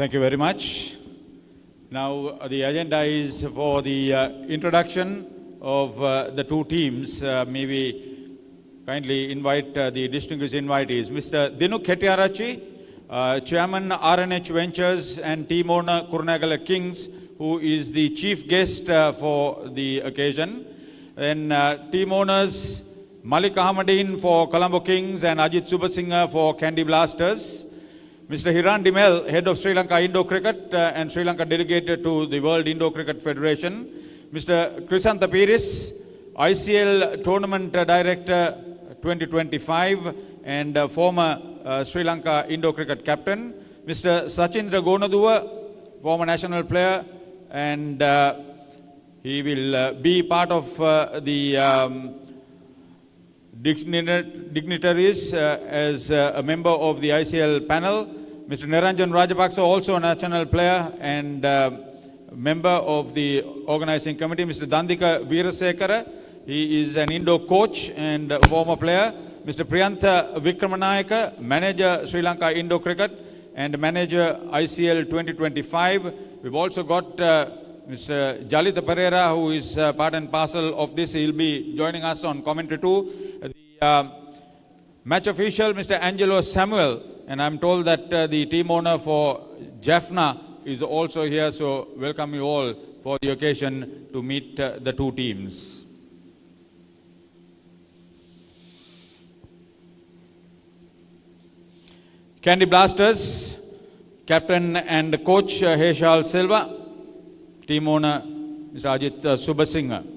Thank you very much. Now the agenda is for the introduction of the two teams. May we kindly invite the distinguished invitees. Mr. Dinuk Hettiarachchi, Chairman RNH Ventures and team owner Kurunegala Kings, who is the chief guest for the occasion. And team owners Malik Ahmadin for Colombo Kings and Ajit Subasinghe for Kandy Blasters. Mr. Hiran Dimel, head of Sri Lanka Indo Cricket and Sri Lanka delegated to the World Indo Cricket Federation. Mr. Krisantha Piris, ICL Tournament Director 2025 and former Sri Lanka Indo Cricket captain. Mr. Sachindra Gonaduwa, former national player, and he will be part of the dignitaries as a member of the ICL panel. Mr. Niranjan Rajapaksa, also a national player and member of the organizing committee. Mr. Dandika Veerasekara, he is an Indo coach and former player. Mr. Priyantha Vikramanayaka, manager Sri Lanka Indo Cricket and manager ICL 2025. We've also got Mr. Jalita Pereira, who is part and parcel of this. He'll be joining us on commentary too. The match official, Mr. Angelo Samuel, and I'm told that the team owner for Jaffna is also here, so welcome you all for the occasion to meet the two teams. Kandy Blasters, captain and coach Heshal Silva, team owner Mr. Ajit Subasinghe.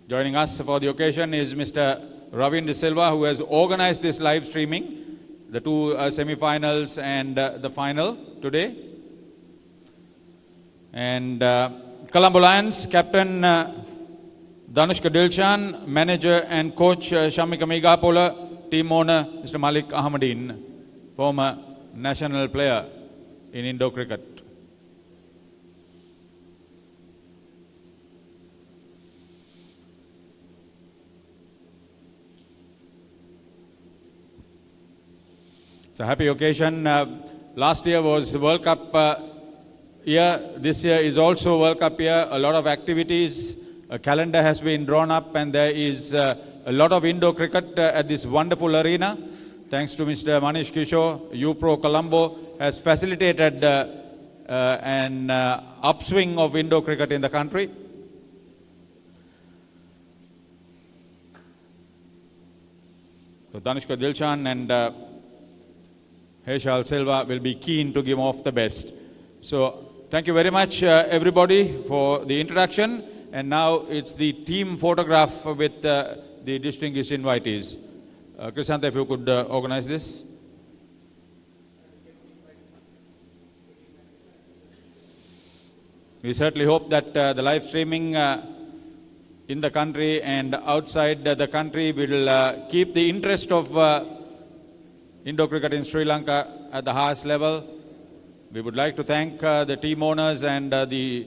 Joining us for the occasion is Mr. Ravin De Silva, who has organized this live streaming, the two semi-finals and the final today. And Colombo Lions captain Danushka Dilshan, manager and coach Shamika Megapola, team owner Mr. Malik Ahmadin, former national player in Indo Cricket. It's a happy occasion. Last year was World Cup year. This year is also World Cup year. A lot of activities. A calendar has been drawn up and there is a lot of Indo cricket at this wonderful arena. Thanks to Mr. Manish Kishore, UPro Colombo has facilitated an upswing of Indo cricket in the country. So Danushka Dilshan and Heshal Silva will be keen to give off the best. So thank you very much everybody for the introduction. And now it's the team photograph with the distinguished invitees. Krisantha, if you could organize this. We certainly hope that the live streaming in the country and outside the country will keep the interest of Indo cricket in Sri Lanka at the highest level. We would like to thank the team owners and the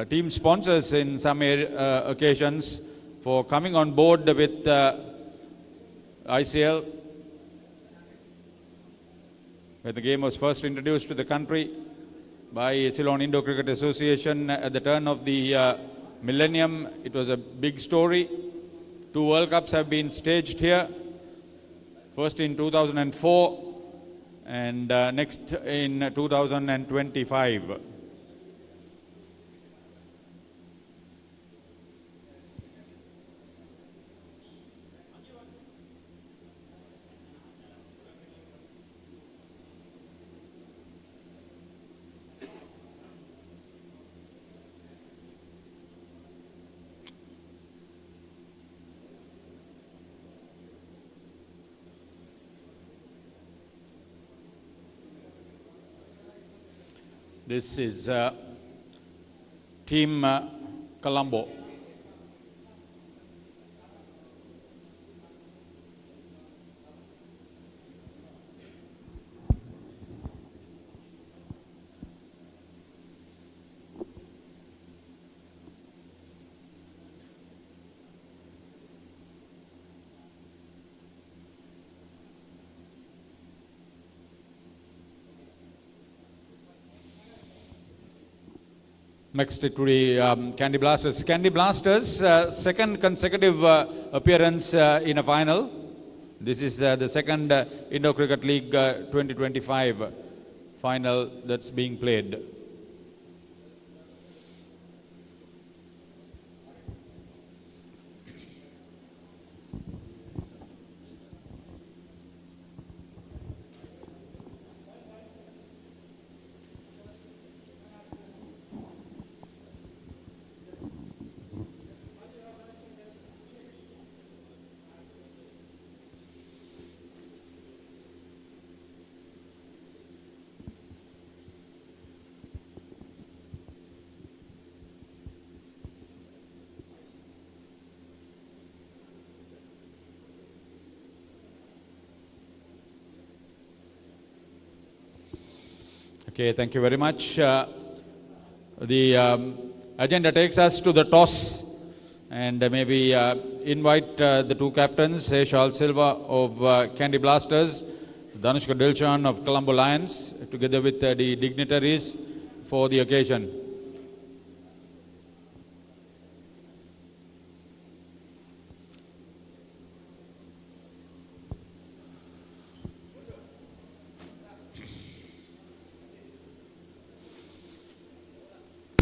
team sponsors in some occasions for coming on board with ICL. When the game was first introduced to the country by Ceylon Indo Cricket Association at the turn of the millennium, it was a big story. 2 World Cups have been staged here. First in 2004 and next in 2025. This is Team Colombo. Next to the Kandy Blasters. Kandy Blasters, second consecutive appearance in a final. This is the second Indo Cricket League 2025 final that's being played. Okay, thank you very much. The agenda takes us to the toss, and maybe invite the two captains, ICL Silva of Kandy Blasters, Danushka Dilshan of Colombo Lions, together with the dignitaries for the occasion.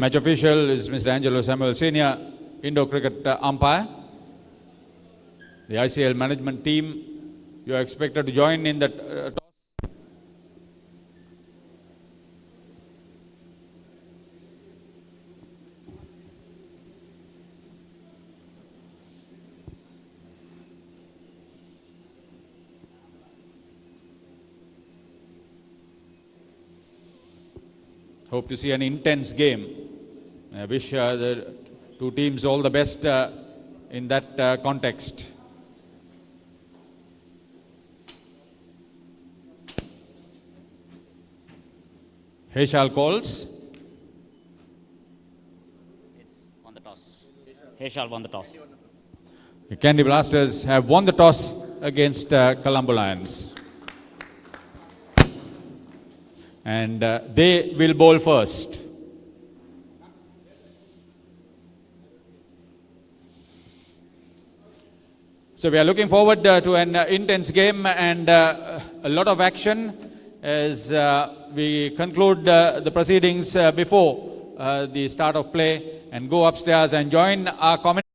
Match official is Mr. Angelo Samuel, Senior Indo Cricket umpire. The ICL management team, you are expected to join in the toss. Hope to see an intense game. I wish the two teams all the best in that context. ICL calls. It's on the toss. ICL won the toss. The Kandy Blasters have won the toss against Colombo Lions. And they will bowl first. So we are looking forward to an intense game and a lot of action as we conclude the proceedings before the start of play and go upstairs and join our comment.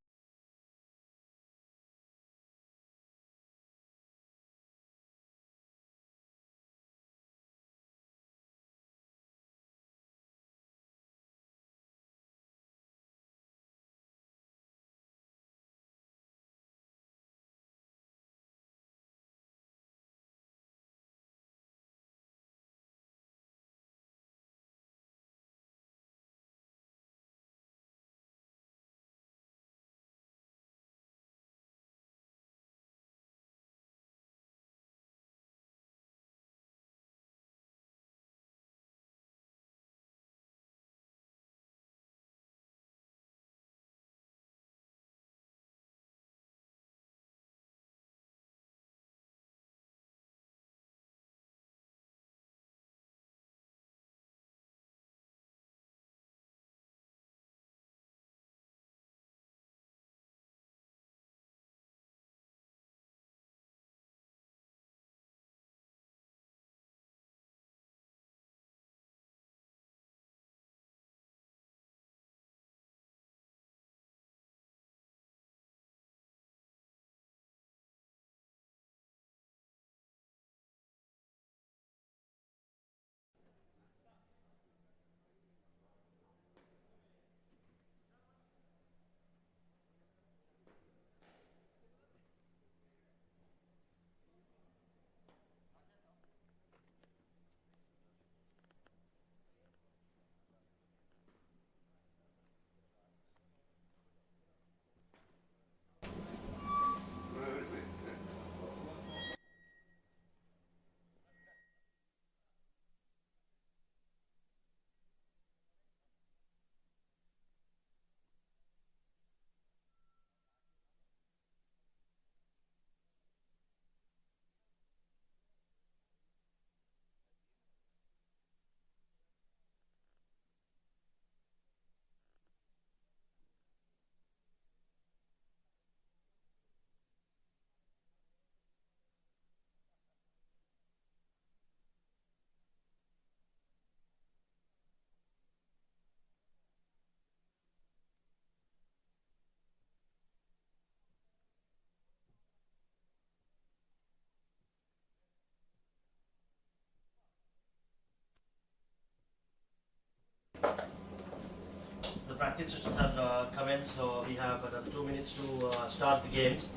the practice sessions have commenced, so we have 2 minutes to start the games,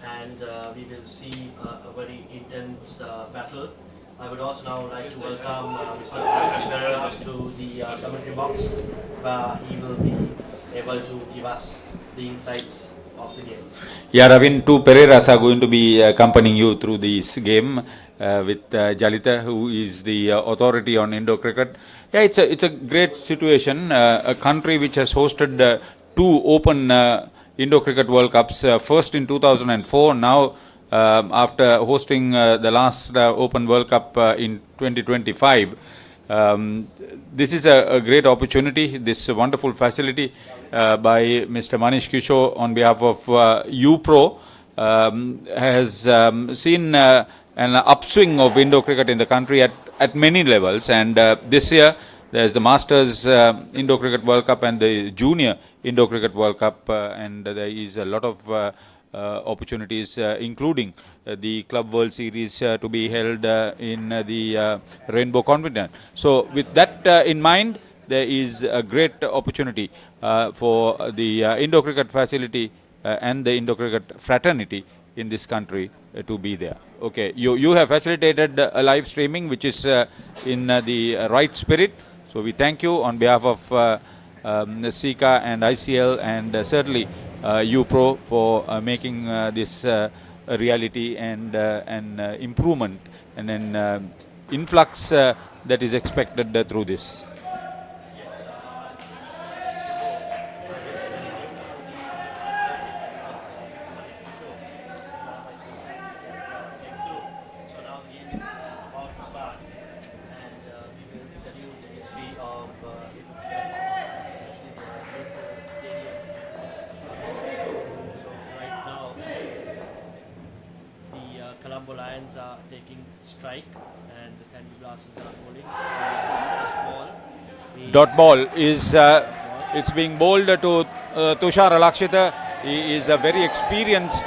and we will see a very intense battle. I would also now like to welcome Mr. Pereira to the commentary box, where he will be able to give us the insights of the game. Yeah, Ravin, two Pereiras are going to be accompanying you through this game with Jalita, who is the authority on Indo cricket. Yeah, it's a great situation. A country which has hosted two open Indo cricket World Cups, first in 2004, now after hosting the last Open World Cup in 2025. This is a great opportunity, this wonderful facility by Mr. Manish Kishore on behalf of UPro has seen an upswing of Indo cricket in the country at many levels, and this year there's the Masters Indo Cricket World Cup and the Junior Indo Cricket World Cup, and there is a lot of opportunities, including the Club World Series to be held in the Rainbow Continent. So, with that in mind, there is a great opportunity for the Indo Cricket facility and the Indo Cricket fraternity in this country to be there. Okay, you have facilitated a live streaming, which is in the right spirit. So, we thank you on behalf of Sika and ICL and certainly UPro for making this a reality and an improvement and an influx that is expected through this. Colombo Lions are taking strike, and the Kandy Blasters are bowling. Dot ball is it's being bowled to Tushar Alakshita. He is a very experienced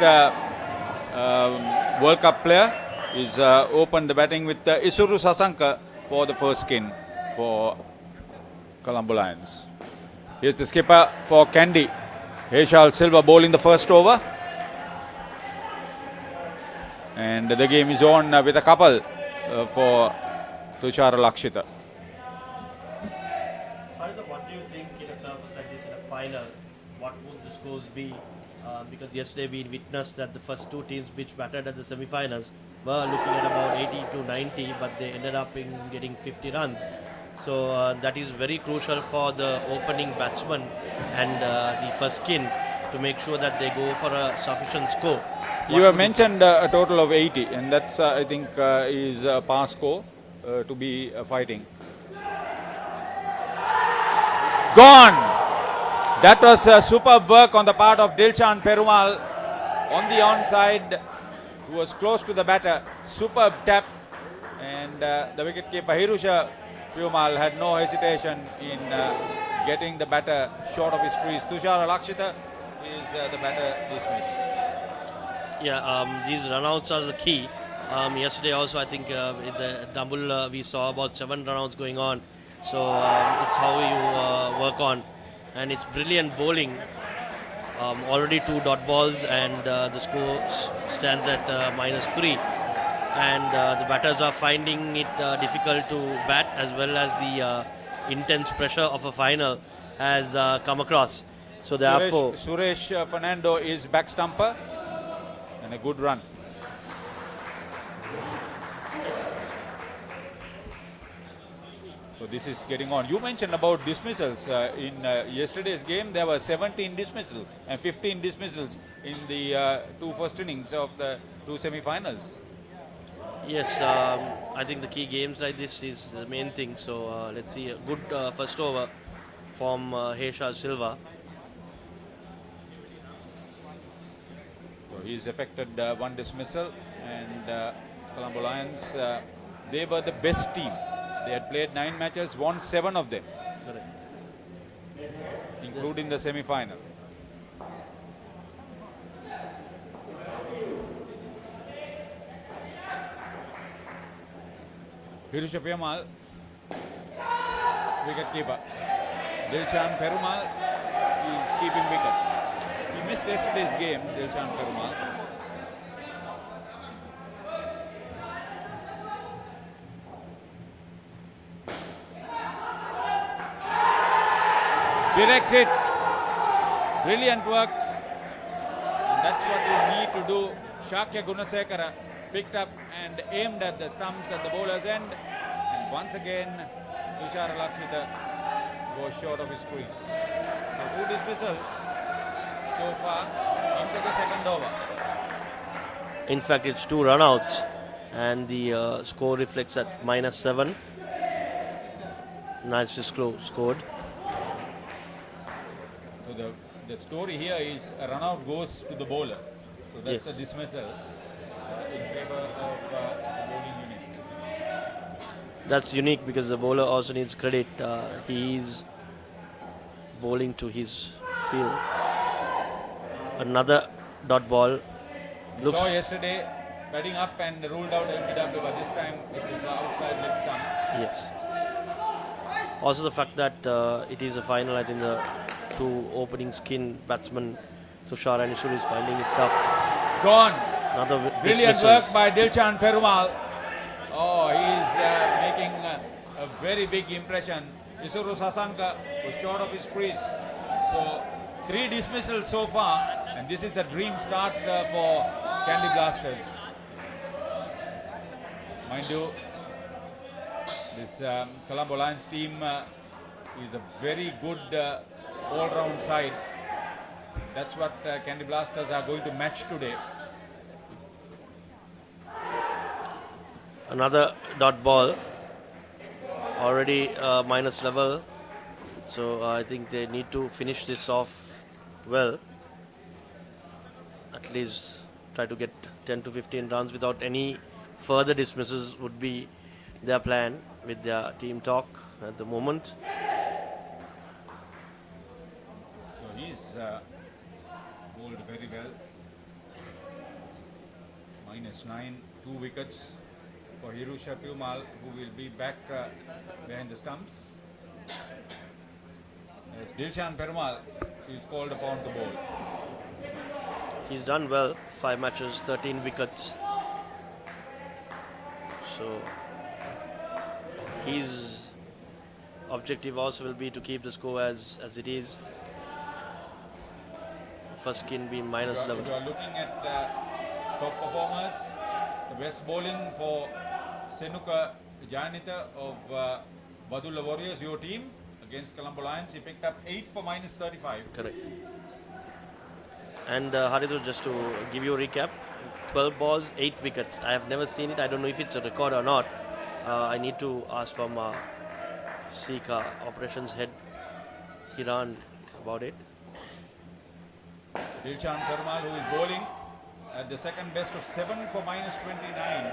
World Cup player. He's opened the batting with Isuru Sasanka for the first skin for Colombo Lions. Here's the skipper for Kandy. Heshal Silva bowling the first over. And the game is on with a couple for Tushar Lakshita. What do you think in a surface like this in a final? What would the scores be? Because yesterday we witnessed that the first two teams which batted at the semifinals were looking at about 80 to 90, but they ended up in getting 50 runs. So that is very crucial for the opening batsman and the first skin to make sure that they go for a sufficient score. You have mentioned a total of 80, and that's I think is a par score to be fighting. Gone! That was superb work on the part of Dilshan Perumal on the onside, who was close to the batter. Superb tap, and the wicketkeeper Hirusha Perumal had no hesitation in getting the batter short of his crease. Tushar Alakshita is the batter dismissed. Yeah, these runouts are the key. Yesterday also, I think in the Dambulla we saw about 7 runouts going on. So it's how you work on, and it's brilliant bowling. Already 2 dot balls, and the score stands at -3. And the batters are finding it difficult to bat, as well as the intense pressure of a final has come across. So therefore, Suresh Fernando is back stumper. And a good run. So this is getting on. You mentioned about dismissals. In yesterday's game, there were 17 dismissals and 15 dismissals in the 2 first innings of the 2 semi-finals. yes, I think the key games like this is the main thing. So let's see a good first over from Heshal Silva. So he's affected 1 dismissal, and Colombo Lions, they were the best team. They had played 9 matches, won 7 of them, Correct. including the semi-final. Hirusha Perumal, wicket keeper. Dilshan Perumal is keeping wickets. He missed yesterday's game, Dilshan Perumal. Direct hit. Brilliant work. And that's what you need to do. Shakya Gunasekara picked up and aimed at the stumps at the bowler's end. And once again, Tushara Lakshita was short of his crease. So 2 dismissals so far into the second over. In fact, it's 2 runouts, and the score reflects at -7. Nicely scored. So the story here is a run out goes to the bowler. So that's Yes. a dismissal in favor of the bowling unit. That's unique because the bowler also needs credit. He's bowling to his field. Another dot ball. We Looks saw yesterday batting up and ruled out LBW, but this time it was outside leg stump. yes. Also the fact that it is a final. I think the 2 opening skin batsmen, Tushar and Ishur, is finding it tough. Gone. Another Brilliant dismissal. work by Dilshan Perumal. Oh, he's making a very big impression. Isuru Sasanka was short of his crease. So 3 dismissals so far, and this is a dream start for Kandy Blasters. Mind you, this Colombo Lions team is a very good all-round side. That's what Kandy Blasters are going to match today. Another dot ball. Already minus level. So I think they need to finish this off well. At least try to get 10 to 15 runs without any further dismisses would be their plan with their team talk at the moment. So he's bowled very well. -9, 2 wickets for Hirusha Perumal, who will be back behind the stumps. As Dilshan Perumal is called upon to bowl. He's done well, 5 matches, 13 wickets. So his objective also will be to keep the score as it is. First skin being minus If 11. you are looking at top performers, the best bowling for Senuka Janita of Badulla Warriors, your team, against Colombo Lions. He picked up 8 for -35. Correct. And Haridhu, just to give you a recap, 12 balls, 8 wickets. I have never seen it. I don't know if it's a record or not. I need to ask from Sika operations head Hiran about it. Dilshan Perumal, who is bowling at the second best of 7 for -29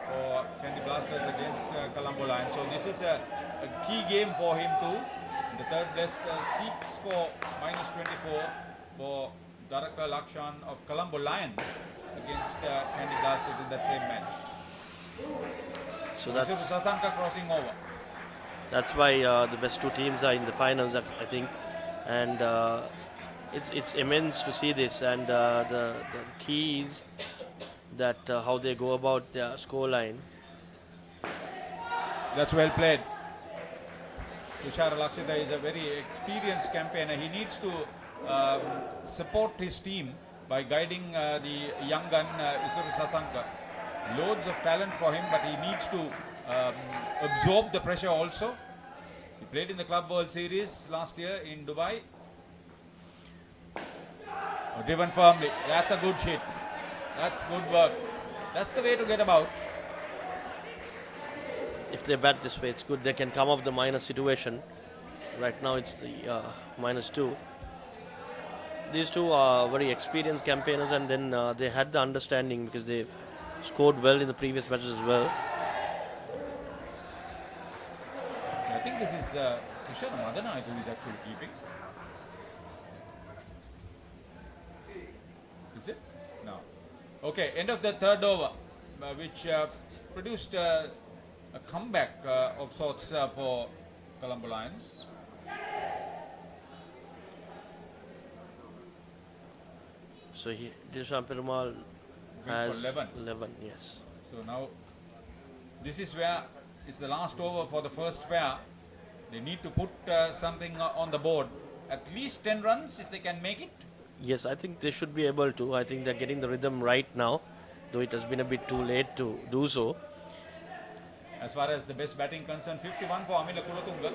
for Kandy Blasters against Colombo Lions. So this is a key game for him too. The third best 6 for -24 for Daraka Lakshan of Colombo Lions against Kandy Blasters in that same match. So This is Sasanka crossing over. that's why the best 2 teams are in the finals, I think. And it's immense to see this. And the key is that how they go about their scoreline. That's well played. Tushar Lakshita is a very experienced campaigner. He needs to support his team by guiding the young gun Isuru Sasanka. Loads of talent for him, but he needs to absorb the pressure also. He played in the Club World Series last year in Dubai. Driven firmly. That's a good hit. That's good work. That's the way to get about. If they bat this way, it's good. They can come up the minus situation. Right now it's the -2. These 2 are very experienced campaigners, and then they had the understanding because they scored well in the previous matches as well. I think this is Tushar Madana who is actually keeping. Is it? No. Okay, end of the third over, which produced a comeback of sorts for Colombo Lions. So Dilshan Perumal has for 11. 11, yes. So now, this is where it's the last over for the first pair. They need to put something on the board. At least 10 runs if they can make it. Yes, I think they should be able to. I think they're getting the rhythm right now, though it has been a bit too late to do so. As far as the best batting concerned, 51 for Amila Kulatunga.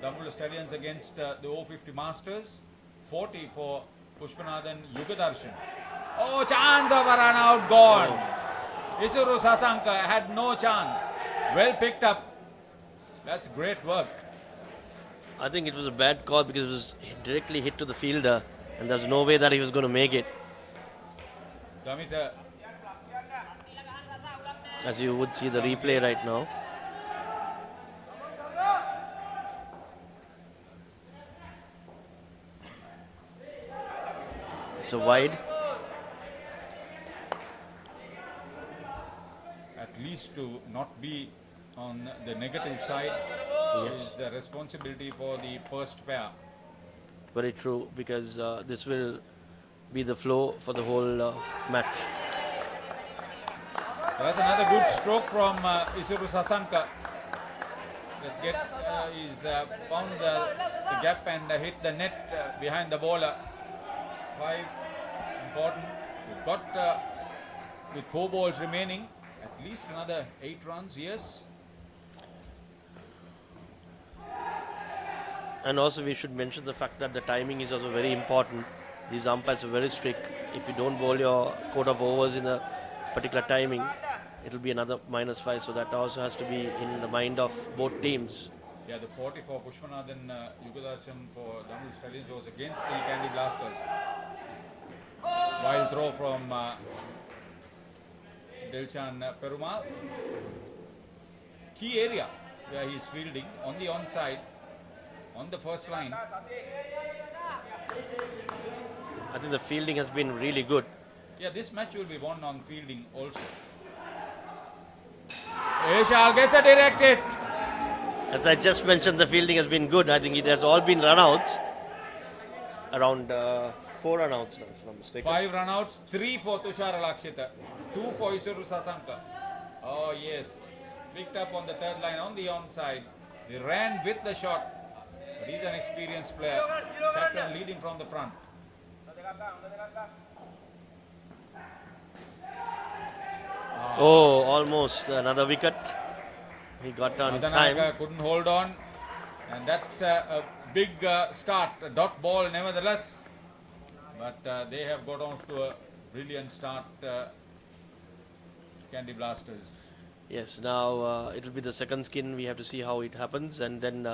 Dambulla Stallions against the 050 Masters. 40 for Pushpanathan Yugadarshan. Oh, chance of a run out gone. Isuru Sasanka had no chance. Well picked up. That's great work. I think it was a bad call because it was directly hit to the fielder and there's no way that he was going to make it. Damita, As you would see the replay right now. It's a wide. at least to not be on the negative side is the responsibility for the first pair. Very true, because this will be the flow for the whole match. So that's another good stroke from Isuru Sasanka. Let's get, he's found the gap and hit the net behind the bowler. 5 important. We've got with 4 balls remaining, at least another 8 runs, yes. And also we should mention the fact that the timing is also very important. These umpires are very strict. If you don't bowl your quota of overs in a particular timing, it will be another -5. So that also has to be in the mind of both teams. Yeah, the 40 for Pushpanathan Yugadarshan for Dambulla Stallions was against the Kandy Blasters. Wild throw from Dilshan Perumal. Key area where he's fielding on the onside, on the first line. I think the fielding has been really good. Yeah, this match will be won on fielding also. Ishal gets a direct hit. As I just mentioned, the fielding has been good. I think it has all been runouts. Around 4 runouts, if I'm not mistaken. 5 runouts, 3 for Tushara Lakshita, 2 for Isuru Sasanka. Oh yes, picked up on the third line on the onside. They ran with the shot, but he's an experienced player. Captain leading from the front. Oh, almost another wicket. He got on time. Madanaka couldn't hold on, and that's a big start, a dot ball nevertheless. But they have got off to a brilliant start, Kandy Blasters. Yes, now it will be the second skin. We have to see how it happens. And then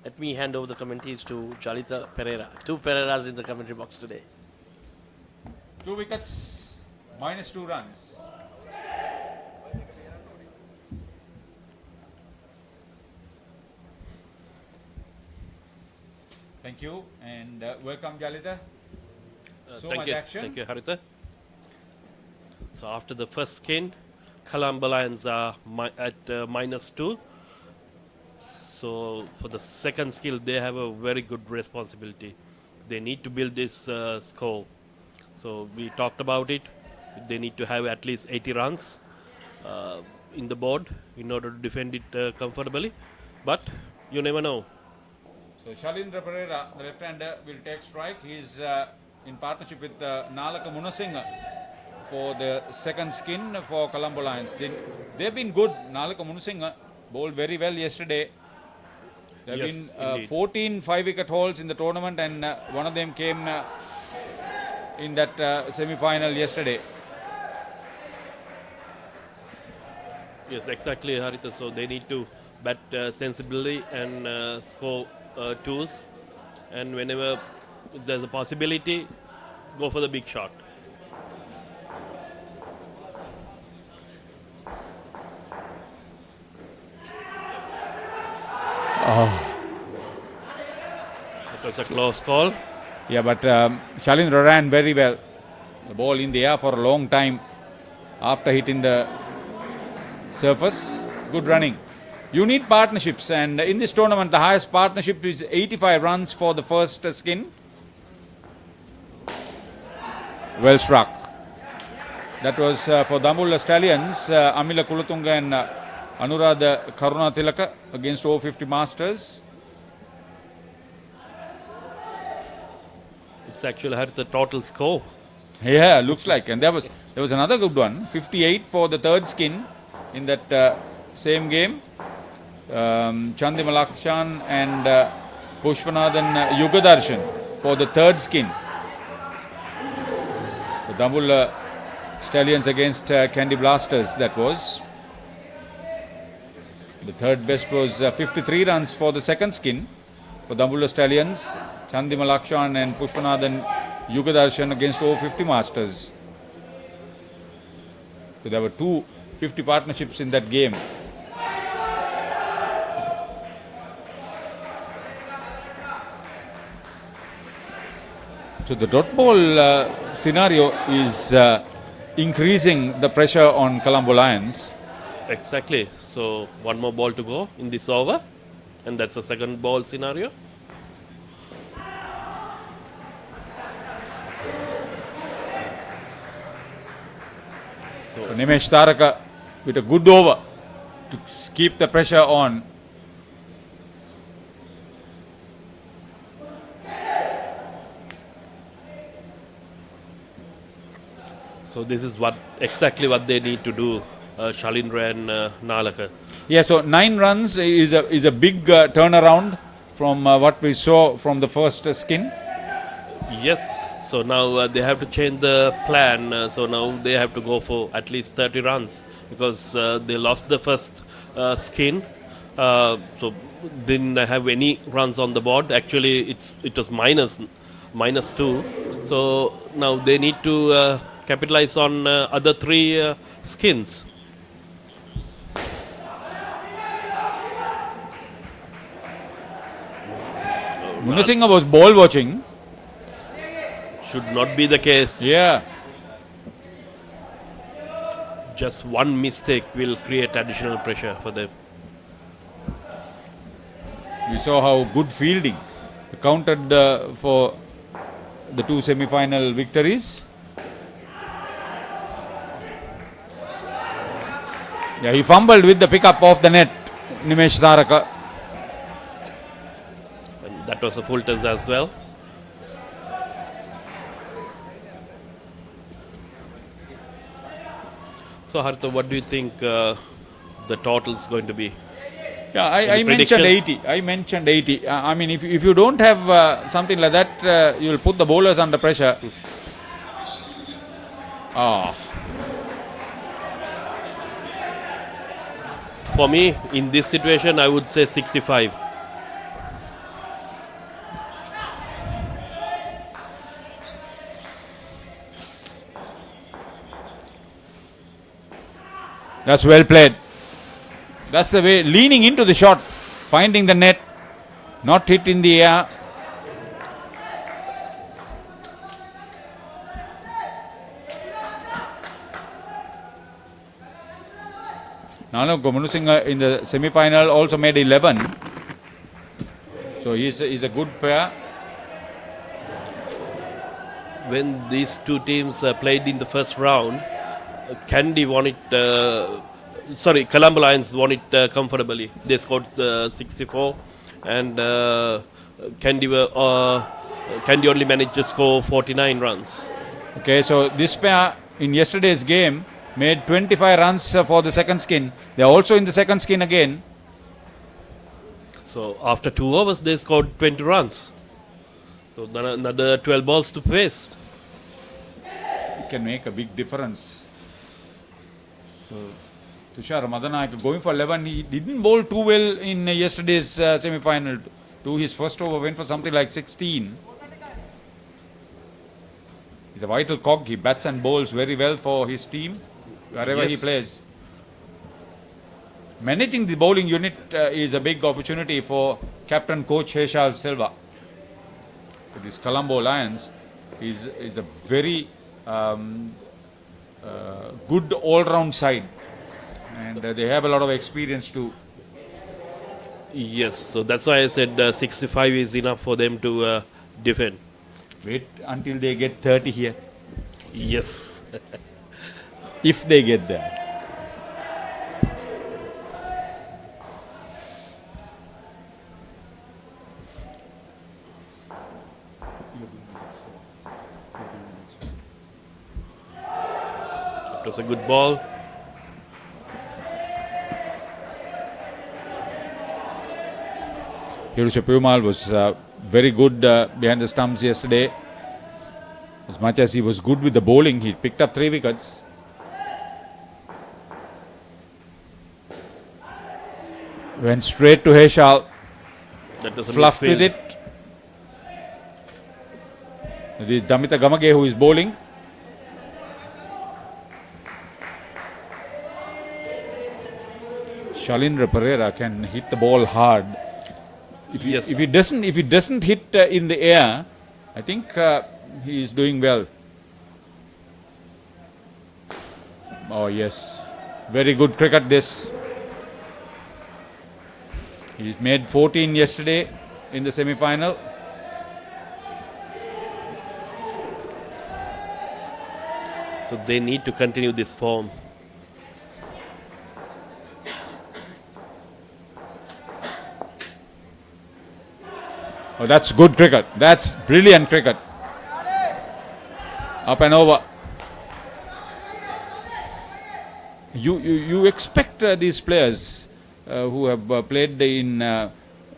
let me hand over the commentaries to Jalita Pereira. 2 Pereiras in the commentary box today. 2 wickets, -2 runs. Thank you and welcome, Jalita. So much action. Thank you, Haritha. So after the first skin, Colombo Lions are at -2. So for the second skill, they have a very good responsibility. They need to build this score. So we talked about it. They need to have at least 80 runs in the board in order to defend it comfortably. But you never know. So Shalindra Pereira, the left-hander, will take strike. He is in partnership with Nalaka Munasinghe for the second skin for Colombo Lions. They've been good. Nalaka Munasinghe bowled very well yesterday. There have been 14 5-wicket hauls in the tournament, and one of them came in that semi-final yesterday. Yes, exactly, Haritha. So they need to bat sensibly and score 2s. And whenever there's a possibility, go for the big shot. It was a close call. Yeah, but Shalindra ran very well. The ball in the air for a long time after hitting the surface. Good running. You need partnerships, and in this tournament, the highest partnership is 85 runs for the first skin. Well struck. That was for Dambulla Stallions, Amila Kulatunga and Anuradha Karuna Tilaka against over 50 Masters. It's actually had the total score. Yeah, looks like. And there was another good one, 58 for the third skin in that same game. Chandimalakshan and Pushpanathan Yugadarshan for the third skin. The Dambulla Stallions against Kandy Blasters, that was. The third best was 53 runs for the second skin for Dambulla Stallions. Chandimalakshan and Pushpanathan Yugadarshan against over 50 Masters. So there were two 50 partnerships in that game. So the dot ball scenario is increasing the pressure on Colombo Lions. Exactly. So one more ball to go in this over, and that's a second ball scenario. So Nimesh Taraka with a good over to keep the pressure on. So this is exactly what they need to do, Shalindra and Nalaka. Yeah, so 9 runs is a big turnaround from what we saw from the first skin. Yes. So now they have to change the plan. So now they have to go for at least 30 runs because they lost the first skin. So didn't have any runs on the board. Actually, it was minus 2. So now they need to capitalize on other 3 skins. Munasinghe was ball watching. Should not be the case. Yeah. Just one mistake will create additional pressure for them. We saw how good fielding counted for the 2 semi-final victories. Yeah, he fumbled with the pickup off the net, Nimesh Taraka. And that was a full toss as well. So Hartha, what do you think the total is going to be? Yeah, I mentioned predictions? 80. I mentioned 80. I mean, if you don't have something like that, you'll put the bowlers under pressure. For me, in this situation, I would say 65. That's well played. That's the way, leaning into the shot, finding the net, not hit in the air. Nano Munasinghe in the semi-final also made 11. So he's a good pair. When these two teams played in the first round, Kandy won it. Colombo Lions won it comfortably. They scored 64, and Kandy only managed to score 49 runs. Okay, so this pair in yesterday's game made 25 runs for the second skin. They're also in the second skin again. So after 2 overs, they scored 20 runs. So then another 12 balls to face. It can make a big difference. So Tushar Madanayaka going for 11. He didn't bowl too well in yesterday's semi-final. His first over went for something like 16. He's a vital cog. He bats and bowls very well for his team wherever he plays. Managing the bowling unit is a big opportunity for captain coach Heshal Silva. This Colombo Lions is a very good all-round side, and they have a lot of experience too. Yes, so that's why I said 65 is enough for them to defend. Wait until they get 30 here. Yes. if they get there. It was a good ball. Hirusha Perumal was very good behind the stumps yesterday. As much as he was good with the bowling, he picked up 3 wickets. Went straight to Heshal, That was a fluffed misfield. with it. It is Damita Gamage who is bowling. Shalindra Pereira can hit the ball hard. If Yes. he doesn't hit in the air, I think he is doing well. Oh yes, very good cricket this. He made 14 yesterday in the semi-final. So they need to continue this form. Oh, that's good cricket. That's brilliant cricket. Up and over. You expect these players who have played in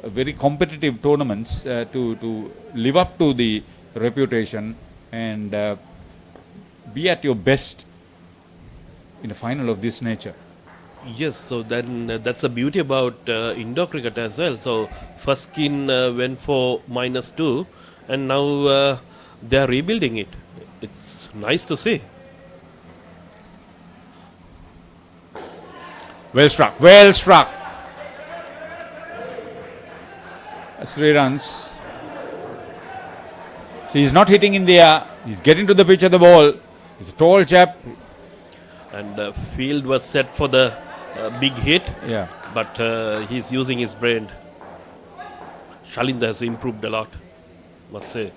very competitive tournaments to live up to the reputation and be at your best in a final of this nature. Yes, so then that's the beauty about indoor cricket as well. So first skin went for -2 and now they are rebuilding it. It's nice to see. Well struck, well struck. 3 runs. See, he's not hitting in the air. He's getting to the pitch of the ball. He's a tall chap. And field was set for the big hit, Yeah. but he's using his brain. Shalinda has improved a lot, must say.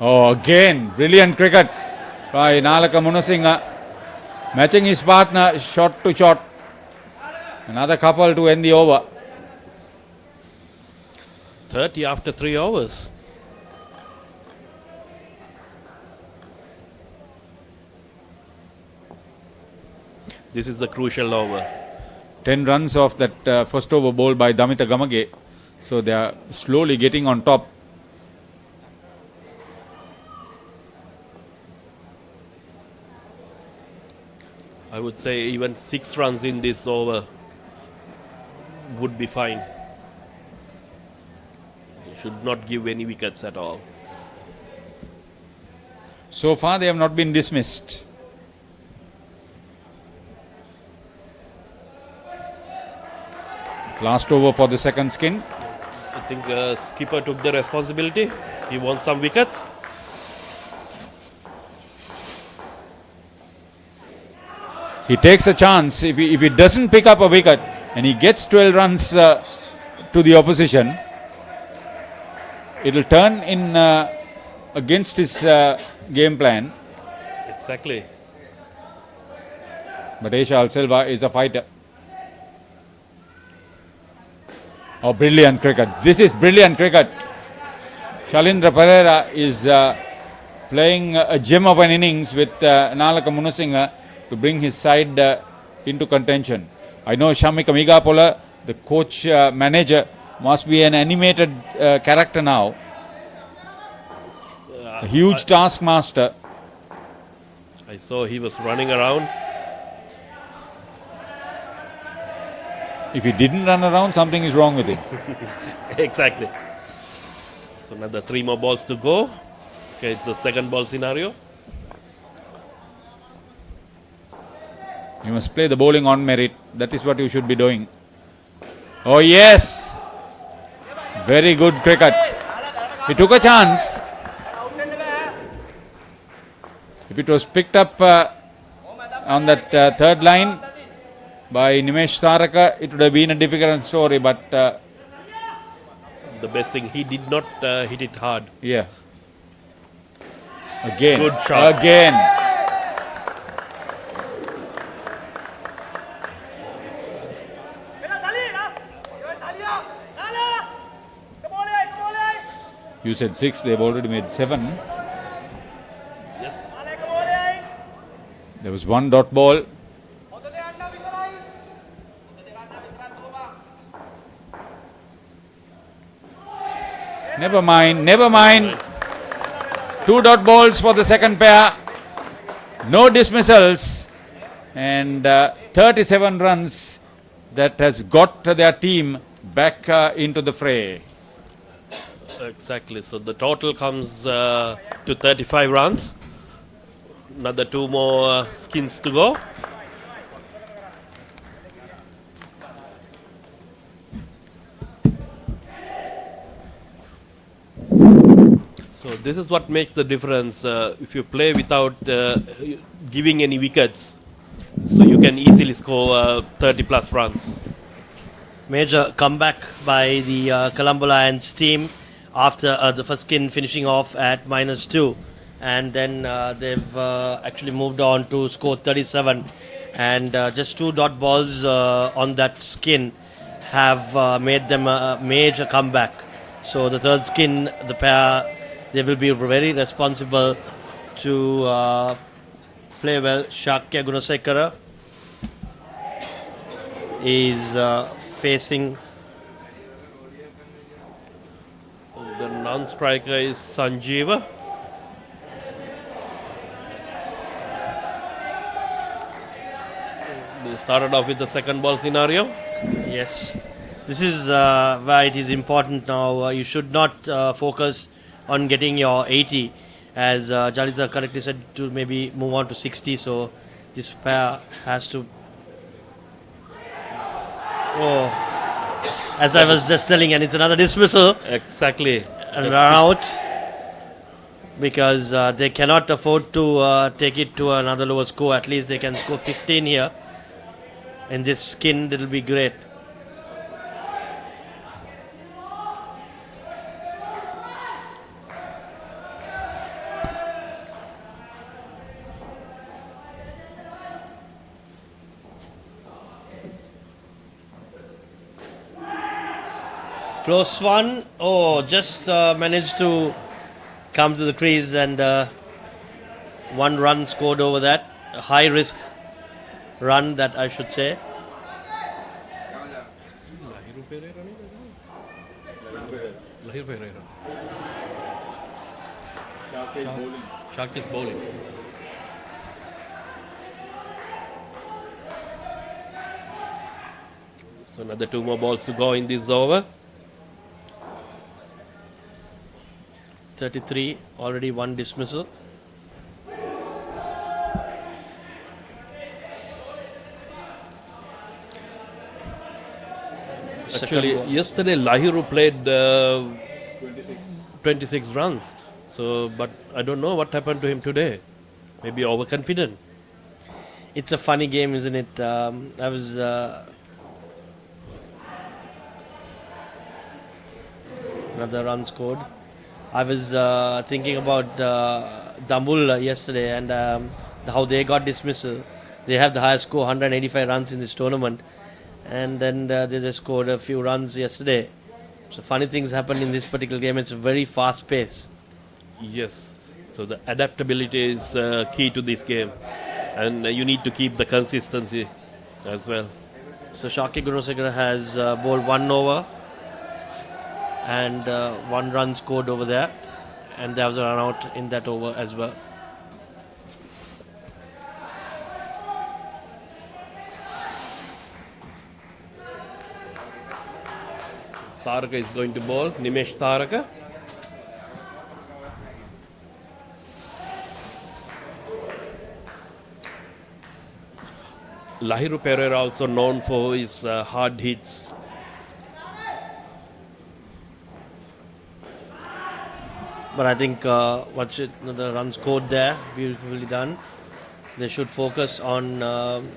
Oh, again, brilliant cricket by Nalaka Munasinghe. Matching his partner shot to shot. Another couple to end the over. 30 after 3 hours. This is the crucial over. 10 runs off that first over ball by Damita Gamage. So they are slowly getting on top. I would say even 6 runs in this over would be fine. They should not give any wickets at all. So far they have not been dismissed. Last over for the second skin. I think skipper took the responsibility. He wants some wickets. He takes a chance. If he doesn't pick up a wicket and he gets 12 runs to the opposition, it will turn in against his game plan. Exactly. But Aisha Silva is a fighter. Oh, brilliant cricket. This is brilliant cricket. Shalindra Pereira is playing a gem of an innings with Nalaka Munasinghe to bring his side into contention. I know Shamika Migapola, the coach manager, must be an animated character now. A huge taskmaster. I saw he was running around. If he didn't run around, something is wrong with him. Exactly. So another 3 more balls to go. Okay, it's a second ball scenario. You must play the bowling on merit. That is what you should be doing. Oh yes! Very good cricket. He took a chance. If it was picked up on that third line by Nimesh Taraka, it would have been a difficult story, but The best thing, he did not hit it hard. yeah. Again. Good shot. Again. You said 6, they've already made 7. Yes. There was 1 dot ball. Never mind, never mind. 2 dot balls for the second pair. No dismissals. And 37 runs that has got their team back into the fray. Exactly. So the total comes to 35 runs. Another 2 more skins to go. So this is what makes the difference if you play without giving any wickets. So you can easily score 30 plus runs. Major comeback by the Colombo Lions team after the first skin finishing off at -2, and then they've actually moved on to score 37, and just 2 dot balls on that skin have made them a major comeback. So the third skin, the pair, they will be very responsible to play well. Shakya Gunasekara is facing. The non-striker is Sanjeeva. They started off with the second ball scenario. Yes, this is why it is important now. You should not focus on getting your 80, as Jalita correctly said, to maybe move on to 60. So this pair has to. Oh, as I was just telling, and it's another dismissal Exactly. and Just run out, because they cannot afford to take it to another lower score. At least they can score 15 here. In this skin, it'll be great. Close one. Oh, just managed to come to the crease, and 1 run scored over that. A high risk run, that I should say. Shark is bowling. So another 2 more balls to go in this over. 33, already 1 dismissal. Actually, yesterday Lahiru played 26 runs. So, but I don't know what happened to him today. Maybe overconfident. It's a funny game, isn't it? I was another run scored. I was thinking about Dambulla yesterday, and how they got dismissal. They have the highest score, 185 runs in this tournament, and then they just scored a few runs yesterday. So funny things happen in this particular game. It's a very fast pace. Yes. So the adaptability is key to this game. And you need to keep the consistency as well. So Shaki Gunasekara has bowled 1 over and 1 run scored over there, and there was a run out in that over as well. Taraka is going to bowl. Nimesh Taraka. Lahiru Pereira also known for his hard hits. But I think the run scored there, beautifully done. They should focus on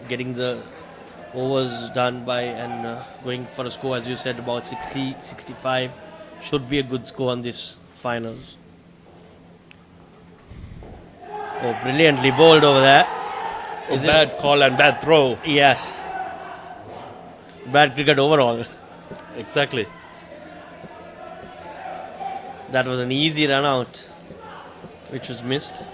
getting the overs done by, and going for a score, as you said, about 60, 65 should be a good score on this finals. Oh, brilliantly bowled over there. A bad call and bad throw. Yes. Bad cricket overall. Exactly. That was an easy run out, which was missed.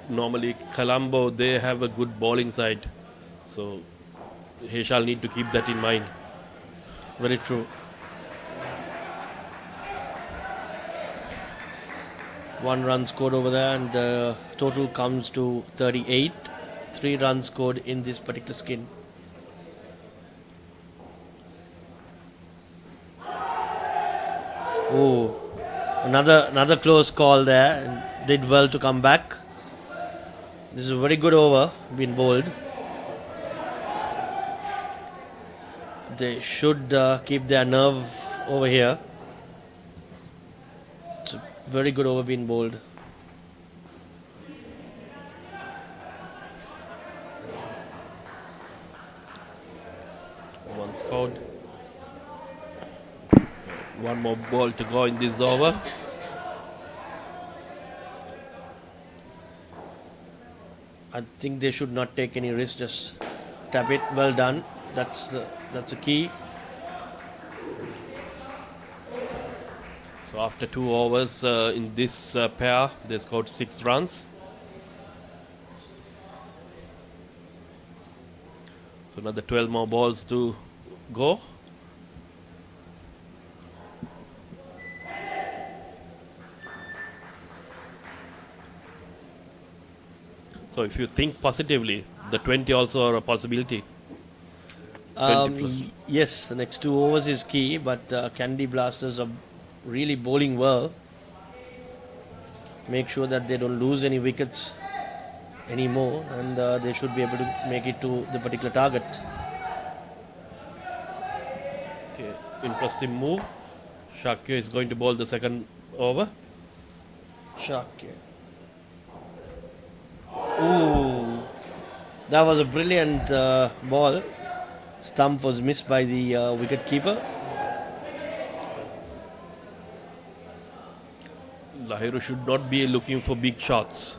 Normally, Colombo, they have a good bowling side. So, he shall need to keep that in mind. Very true. One run scored over there, and the total comes to 38. 3 runs scored in this particular skin. Oh, another close call there. And did well to come back. This is a very good over being bowled. They should keep their nerve over here. It's a very good over being bowled. One scored. One more ball to go in this over. I think they should not take any risk. Just tap it. Well done. That's the key. So after 2 overs in this pair, they scored 6 runs. So another 12 more balls to go. So if you think positively, the 20 also are a possibility. 20 plus. Yes, the next 2 overs is key, but Kandy Blasters are really bowling well. Make sure that they don't lose any wickets anymore, and they should be able to make it to the particular target. Okay, interesting move. Shakya is going to bowl the second over. Shakya. Ooh, that was a brilliant ball. Stump was missed by the wicket keeper. Lahiru should not be looking for big shots.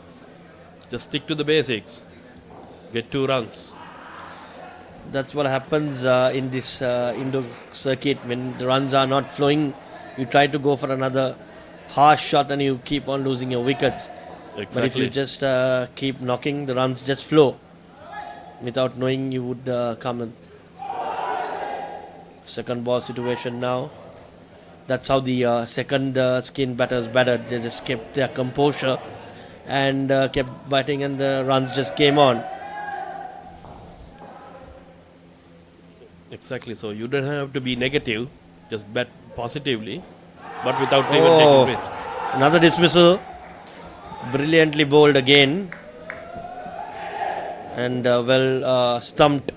Just stick to the basics. Get 2 runs. That's what happens in this indoor circuit. When the runs are not flowing, you try to go for another harsh shot and you keep on losing your wickets. Exactly. But if you just keep knocking, the runs just flow. Without knowing, you would come in. Second ball situation now. That's how the second skin batters batted. They just kept their composure and kept batting, and the runs just came on. Exactly. So you don't have to be negative. Just bat positively, but without even taking risk. Another dismissal. Brilliantly bowled again. And well stumped.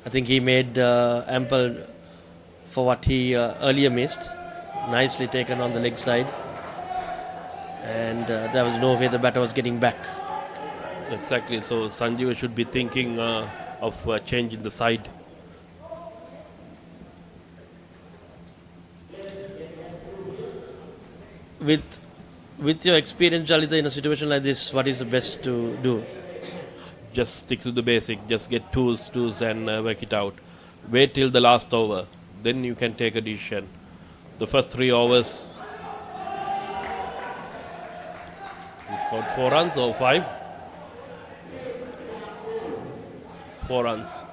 I think he made ample for what he earlier missed. Nicely taken on the leg side. And there was no way the batter was getting back. Exactly. So Sanjeev should be thinking of change in the side. With your experience, Jalita, in a situation like this, what is the best to do? Just stick to the basic. Just get twos, and work it out. Wait till the last over. Then you can take a decision. The first 3 overs, he scored 4 runs or 5. 4 runs.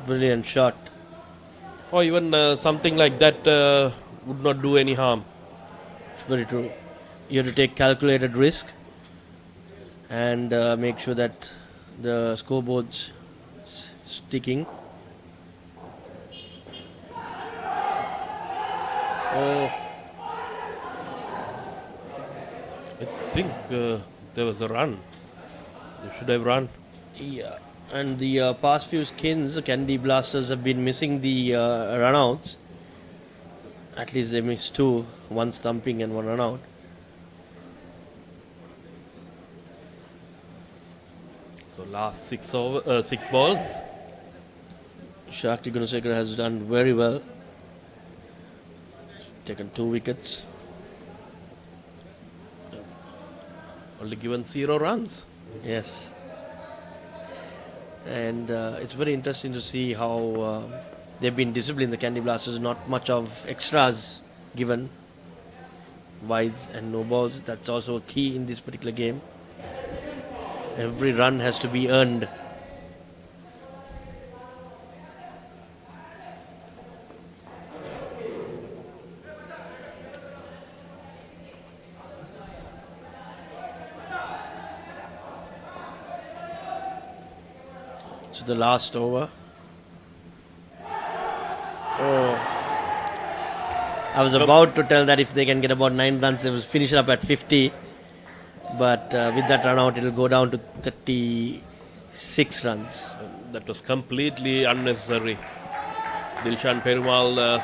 Brilliant shot. Or even something like that would not do any harm. Very true. You have to take calculated risk and make sure that the scoreboard's sticking. Oh, I think there was a run. They should have run. yeah. And the past few skins, Kandy Blasters have been missing the runouts. At least they missed 2, 1 stumping and 1 run out. So last 6 balls. Shakti Gunasekara has done very well. Taken 2 wickets. Only given 0 runs. Yes. And it's very interesting to see how they've been disciplined, the Candy Blasters. Not much of extras given, wides and no balls. That's also a key in this particular game. Every run has to be earned. So the last over. Oh, I was about to tell that if they can get about 9 runs, they will finish it up at 50. But with that run out, it will go down to 36 runs. That was completely unnecessary. Dilshan Perumal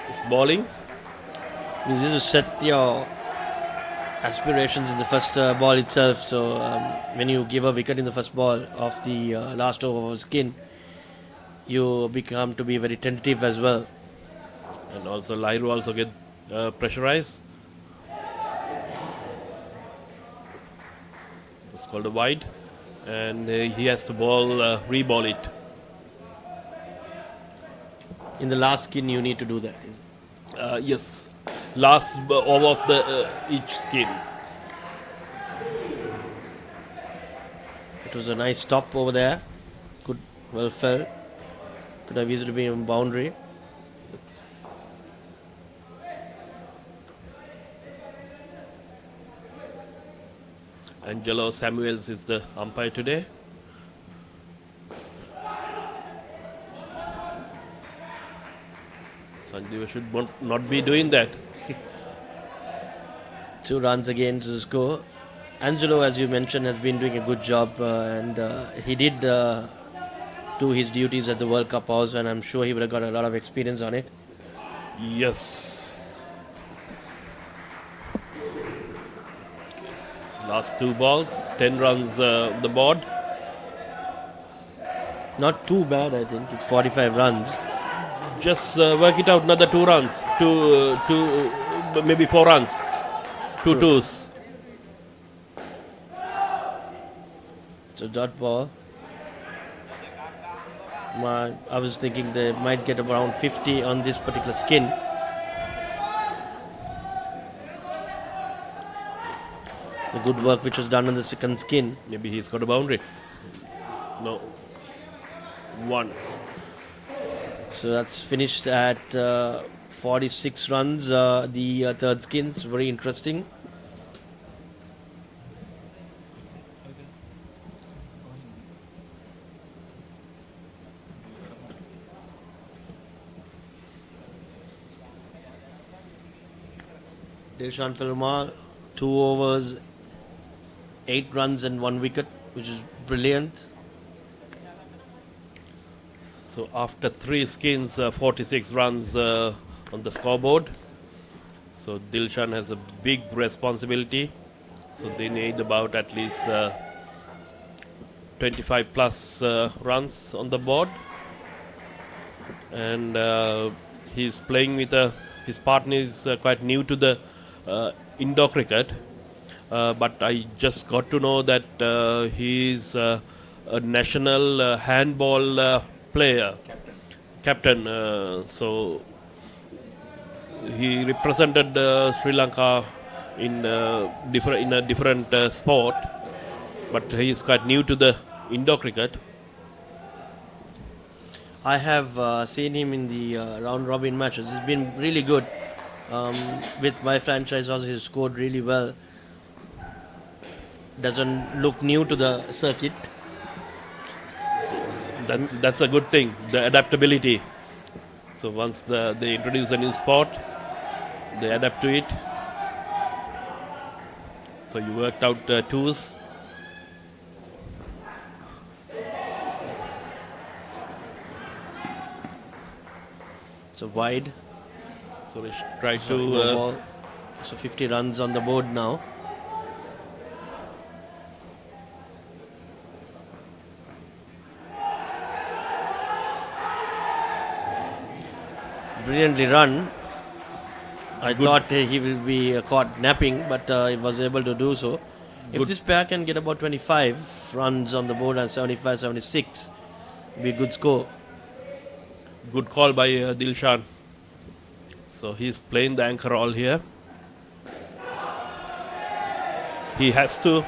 is bowling. You need to set your aspirations in the first ball itself. So when you give a wicket in the first ball of the last over of skin, you become to be very tentative as well. And also Lairu also get pressurized. It's called a wide. And he has to bowl, re-ball it. In the last skin, you need to do that. Yes. Last over of the each skin. It was a nice stop over there. Good, well felt. Could have easily been a boundary. Angelo Samuels is the umpire today. Sanjeev should not be doing that. 2 runs again to the score. Angelo, as you mentioned, has been doing a good job, and he did do his duties at the World Cup also, and I'm sure he would have got a lot of experience on it. Yes. Last 2 balls, 10 runs the board. Not too bad, I think. It's 45 runs. Just work it out, another 2 runs, maybe 4 runs, 2 twos. It's a dot ball. I was thinking they might get around 50 on this particular skin. The good work which was done on the second skin. Maybe he's got a boundary. No. 1. So that's finished at 46 runs. The third skin is very interesting. Dilshan Perumal, 2 overs, 8 runs and 1 wicket, which is brilliant. So after 3 skins, 46 runs on the scoreboard. So Dilshan has a big responsibility. So they need about at least 25 plus runs on the board. And he's playing with his partner is quite new to the indoor cricket. But I just got to know that he's a national handball player, captain. So he represented Sri Lanka in a different sport, but he is quite new to the indoor cricket. I have seen him in the round robin matches. He's been really good. With my franchise also, he's scored really well. Doesn't look new to the circuit. That's a good thing, the adaptability. So once they introduce a new sport, they adapt to it. So you worked out twos. So wide. So they should try So, no to. ball. So 50 runs on the board now. Brilliantly run. I thought he will be caught napping, but he was able to do so. If this pair can get about 25 runs on the board and 75, 76, be a good score. Good call by Dilshan. So he's playing the anchor role here. He has to.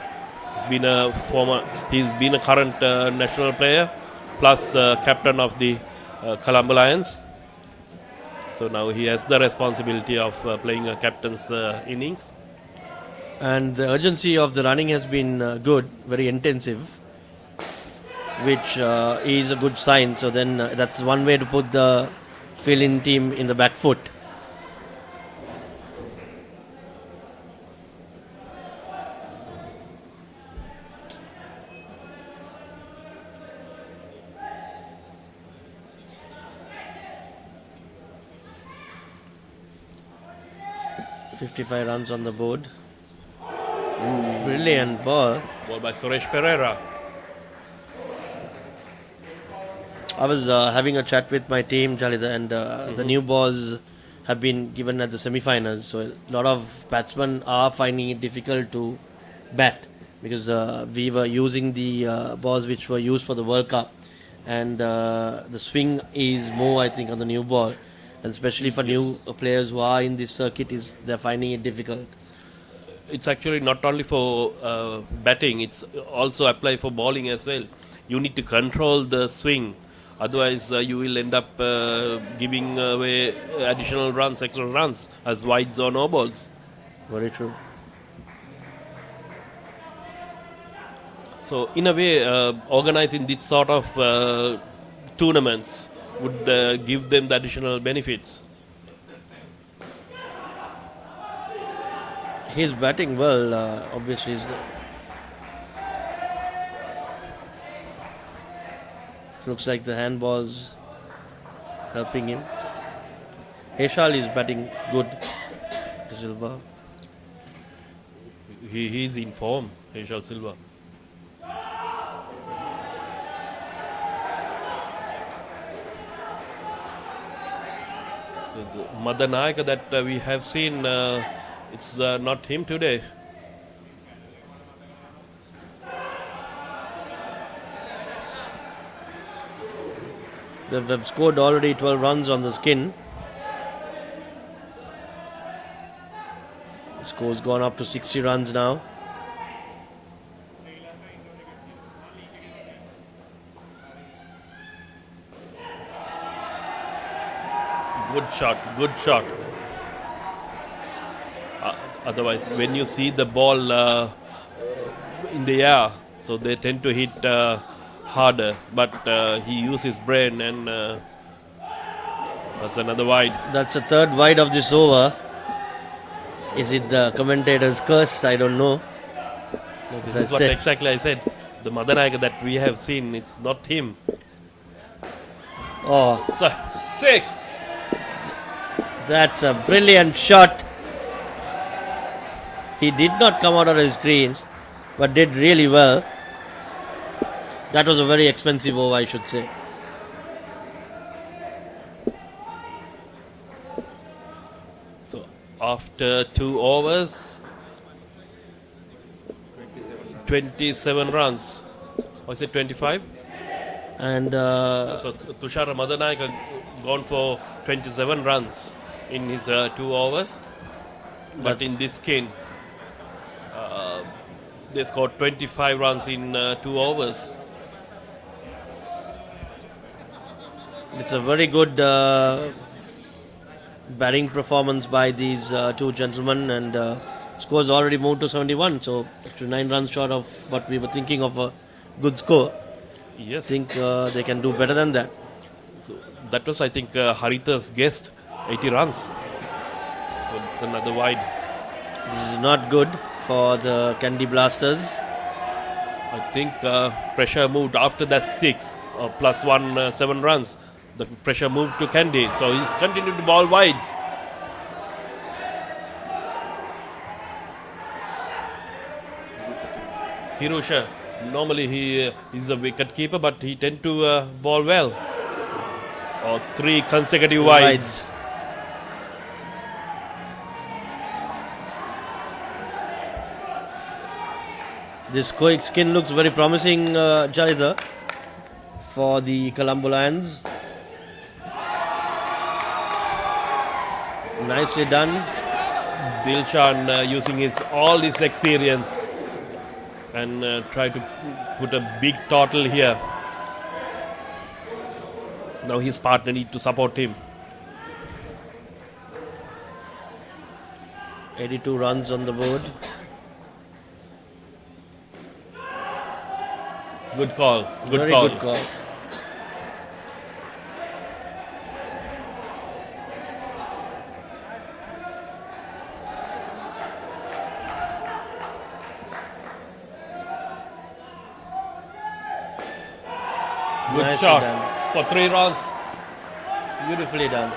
He's been a current national player, plus captain of the Colombo Lions. So now he has the responsibility of playing a captain's innings. And the urgency of the running has been good, very intensive, which is a good sign. So then that's one way to put the fill-in team in the back foot. .55 runs on the board. Brilliant ball. Ball by Suresh Pereira. I was having a chat with my team, Jalida, and the new balls have been given at the semifinals. So a lot of batsmen are finding it difficult to bat because we were using the balls which were used for the World Cup, and the swing is more, I think, on the new ball, and especially for new players who are in this circuit, they're finding it difficult. It's actually not only for batting; it's also apply for bowling as well. You need to control the swing. Otherwise, you will end up giving away additional runs, extra runs, as wides or no balls. Very true. So, in a way, organizing this sort of tournaments would give them the additional benefits. He's batting well, obviously. Looks like the handballs helping him. Heshal is batting good to Silva. He's in form, Heshal Silva. So the Madanayaka that we have seen, it's not him today. They've scored already 12 runs on the skin. The score's gone up to 60 runs now. Good shot. Otherwise, when you see the ball in the air, so they tend to hit harder, but he used his brain, and that's another wide. That's the third wide of this over. Is it the commentator's curse? I don't know. This is what exactly I said. The Madanayaka that we have seen, it's not him. Oh, So 6. that's a brilliant shot. He did not come out of his greens, but did really well. That was a very expensive over, I should say. So after 2 overs, 27 runs. Or is it 25? And So Tushara Madanayaka gone for 27 runs in his 2 overs. But in this skin, they scored 25 runs in 2 overs. it's a very good batting performance by these two gentlemen, and scores already moved to 71, so to 9 runs short of what we were thinking of a good score. I Yes. think they can do better than that. So that was, I think, Haritha's guest, 80 runs. So it's another wide. This is not good for the Kandy Blasters. I think pressure moved after that 6 plus 1 7 runs. The pressure moved to Kandy, so he's continued to ball wides. Hirosha, normally he is a wicket keeper, but he tend to ball well. 3 consecutive wides. This quick skin looks very promising, Jalita, for the Colombo Lions. Nicely done. Dilshan using all his experience and try to put a big total here. Now his partner need to support him. 82 runs on the board. Good call. Good Very call. good call. Good Nicely shot done. for 3 runs. Beautifully done.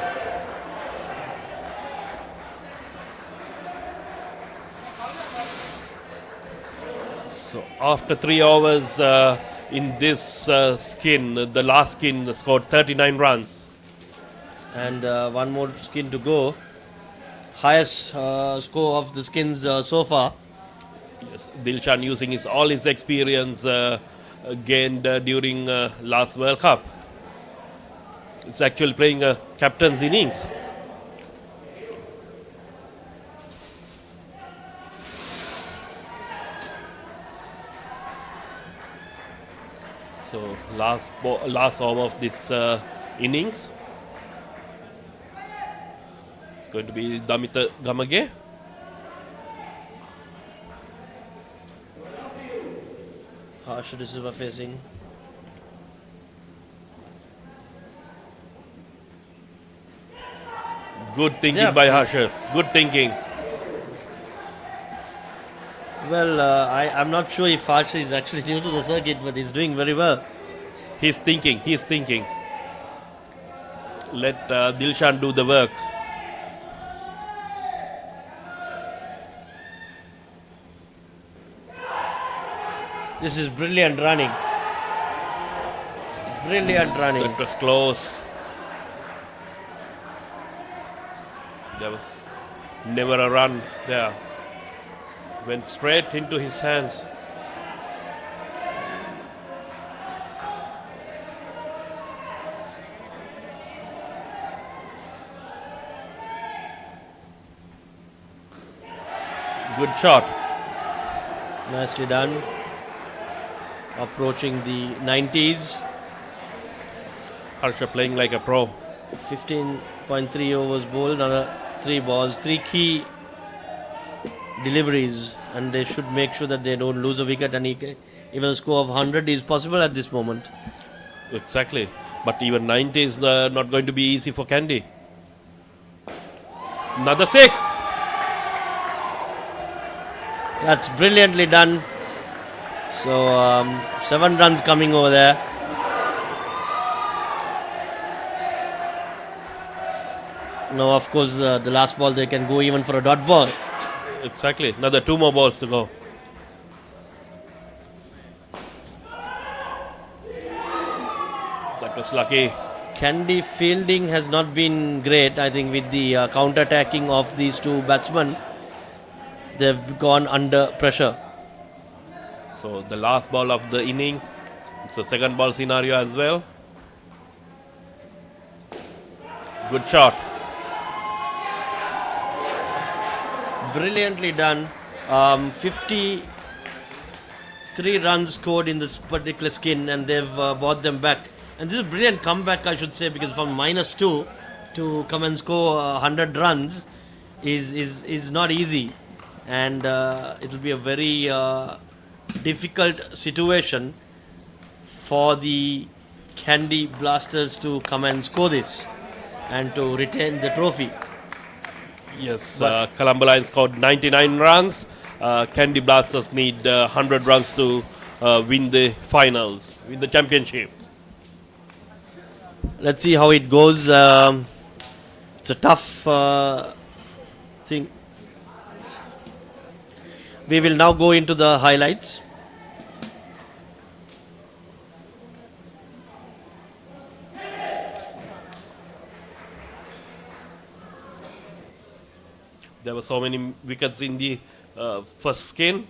So after 3 overs in this skin, the last skin scored 39 runs. And one more skin to go. Highest score of the skins so far. Yes, Dilshan using all his experience gained during last World Cup. It's actually playing a captain's innings. So last over of this innings. It's going to be Damita Gamage. Harsha De Silva facing. Good thinking Yeah. by Harsha. Good thinking. Well, I'm not sure if Harsha is actually new to the circuit, but he's doing very well. He's thinking. He's thinking. Let Dilshan do the work. This is brilliant running. Brilliant running. That was close. There was never a run there. Went straight into his hands. Good shot. Nicely done. Approaching the 90s. Harsha playing like a pro. 15.3 overs bowled, another 3 balls, 3 key deliveries, and they should make sure that they don't lose a wicket, and even a score of 100 is possible at this moment. Exactly. But even 90 is not going to be easy for Kandy. Another 6. That's brilliantly done. So 7 runs coming over there. Now, of course, the last ball they can go even for a dot ball. Exactly. Another 2 more balls to go. That was lucky. Kandy fielding has not been great. I think with the counter-attacking of these 2 batsmen, they've gone under pressure. So the last ball of the innings, it's a second ball scenario as well. Good shot. Brilliantly done. 53 runs scored in this particular skin, and they've brought them back. And this is a brilliant comeback, I should say, because from -2 to come and score 100 runs is not easy, and it will be a very difficult situation for the Kandy Blasters to come and score this and to retain the trophy. Yes, Colombo Lions scored 99 runs. Kandy Blasters need 100 runs to win the finals, win the championship. Let's see how it goes. It's a tough thing. We will now go into the highlights. There were so many wickets in the first skin.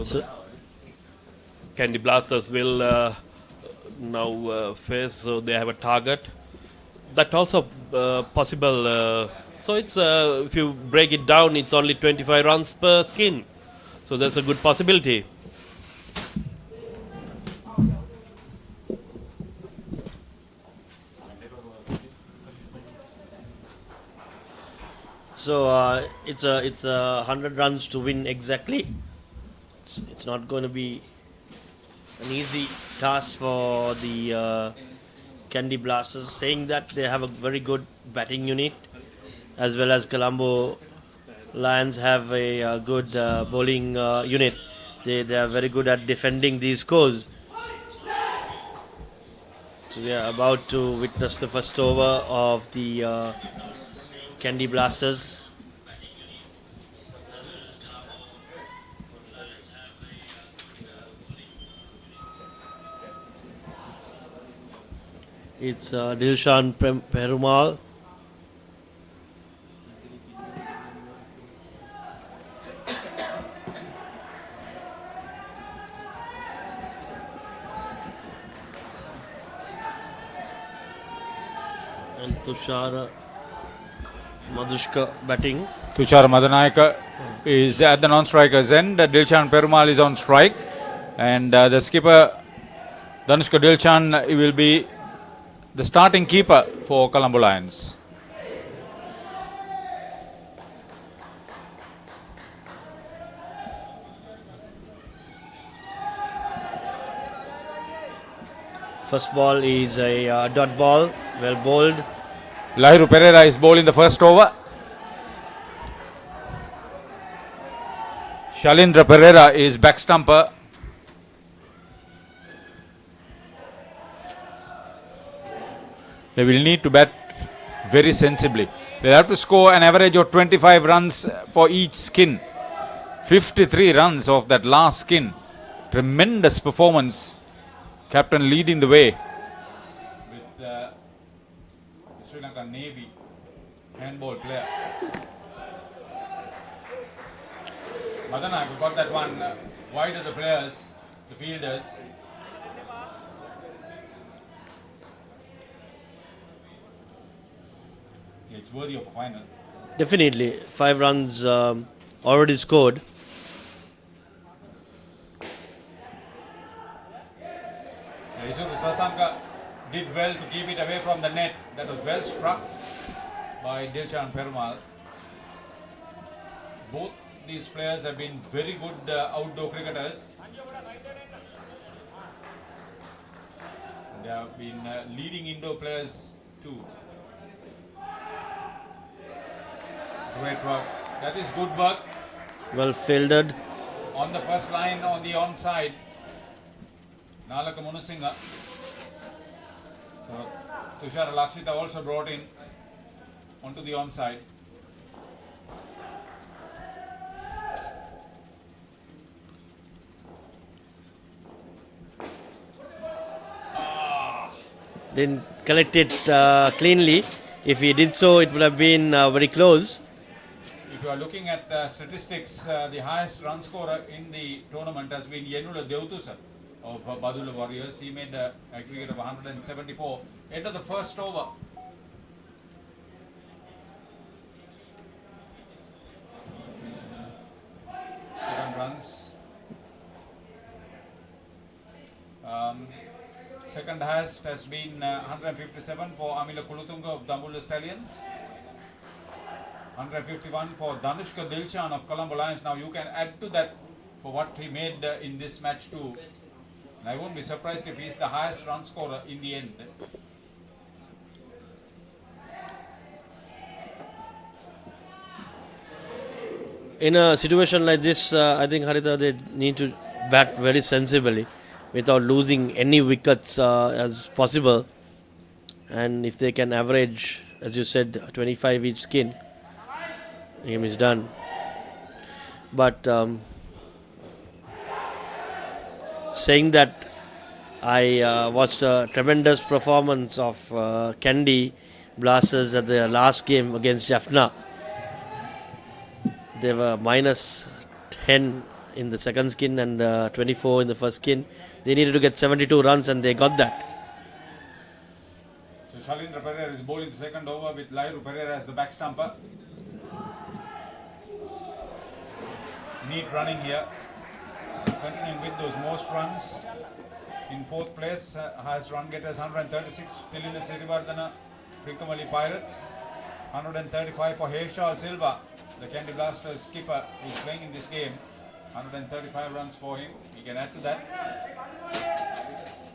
So, Kandy Blasters will now face, so they have a target. That also possible. So it's if you break it down, it's only 25 runs per skin. So there's a good possibility. so it's a 100 runs to win exactly. It's not going to be an easy task for the Kandy Blasters. Saying that, they have a very good batting unit, as well as Colombo Lions have a good bowling unit. They are very good at defending these scores. So we are about to witness the first over of the Kandy Blasters. It's Dilshan Perumal. And Tushar Madhushka batting. Tushar Madanayaka is at the non-striker's end. Dilshan Perumal is on strike. And the skipper, Dhanushka Dilshan, will be the starting keeper for Colombo Lions. First ball is a dot ball, well bowled. Lahiru Pereira is bowling the first over. Shalindra Pereira is back stumper. They will need to bat very sensibly. They'll have to score an average of 25 runs for each skin. 53 runs of that last skin. Tremendous performance. Captain leading the way with the Sri Lankan Navy handball player. Madana got that one wide of the players, the fielders. It's worthy of a final. Definitely, 5 runs already scored. Isuru Sasanka did well to keep it away from the net. That was well struck by Dilshan Perumal. Both these players have been very good outdoor cricketers. They have been leading indoor players too. Great work. That is good work. Well fielded. On the first line on the onside, Nalaka Munusinga. So Tushar Lakshita also brought in onto the onside. Didn't collect it cleanly. If he did so, it would have been very close. If you are looking at statistics, the highest run scorer in the tournament has been Yenula Devtusa of Badulla Warriors. He made an aggregate of 174. End of the first over. Seven runs. Second highest has been 157 for Amila Kulutunga of Dambulla Stallions. 151 for Dhanushka Dilshan of Colombo Lions. Now you can add to that for what he made in this match too. And I won't be surprised if he's the highest run scorer in the end. In a situation like this, I think Harita, they need to bat very sensibly without losing any wickets as possible. And if they can average, as you said, 25 each skin, the game is done. But saying that, I watched a tremendous performance of Kandy Blasters at the last game against Jaffna. They were minus 10 in the second skin and 24 in the first skin. They needed to get 72 runs and they got that. So Shalindra Pereira is bowling the second over with Lairu Pereira as the back stumper. Neat running here. Continuing with those most runs. In fourth place, highest run getters 136, Tilina Sirivardhana, Trikamali Pirates. 135 for Heshal Silva, the Kandy Blasters skipper who is playing in this game. 135 runs for him. He can add to that.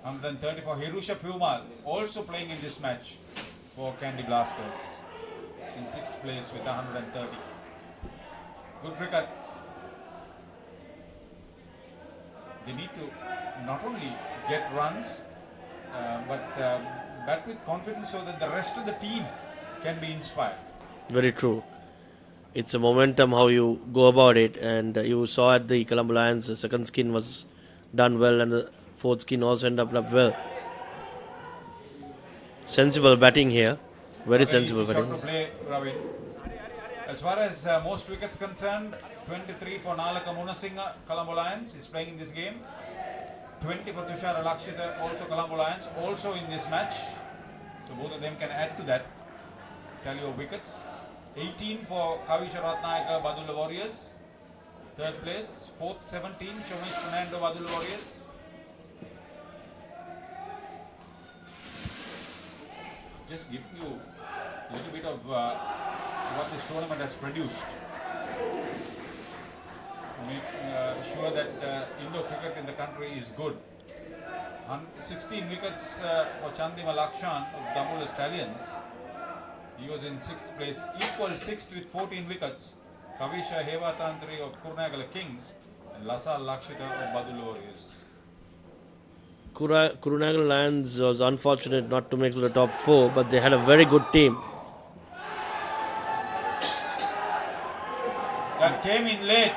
130 for Hirusha Pumal, also playing in this match for Kandy Blasters. In sixth place with 130. Good cricket. They need to not only get runs, but bat with confidence so that the rest of the team can be inspired. Very true. It's a momentum how you go about it, and you saw at the Colombo Lions the second skin was done well and the fourth skin also ended up well. Sensible batting here. Very sensible easy batting. shot to play, Ravin. As far as most wickets concerned, 23 for Nalaka Munasinghe, Colombo Lions is playing in this game. 20 for Tushar Lakshita, also Colombo Lions, also in this match. So both of them can add to that tally of wickets. 18 for Kavisha Ratnayaka, Badulla Warriors, third place. Fourth, 17, Chomesh Fernando, Badulla Warriors. Just give you a little bit of what this tournament has produced. Make sure that indoor cricket in the country is good. 16 wickets for Chandima Lakshan of Dambulla Stallions. He was in 6th place, equal 6th with 14 wickets. Kavisha Hevatantri of Kurnagala Kings and Lasal Lakshita of Badulla Warriors. Kurunagal Lions was unfortunate not to make to the top 4, but they had a very good team. That came in late,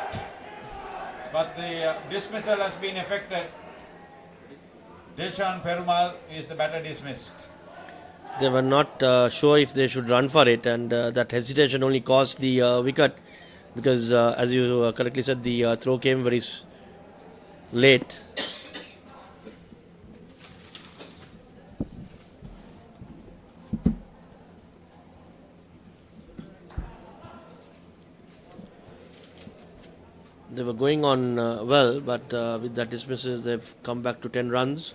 but the dismissal has been effected. Dilshan Perumal is the batter dismissed. They were not sure if they should run for it, and that hesitation only caused the wicket because, as you correctly said, the throw came very late. They were going on well, but with that dismissal, they've come back to 10 runs.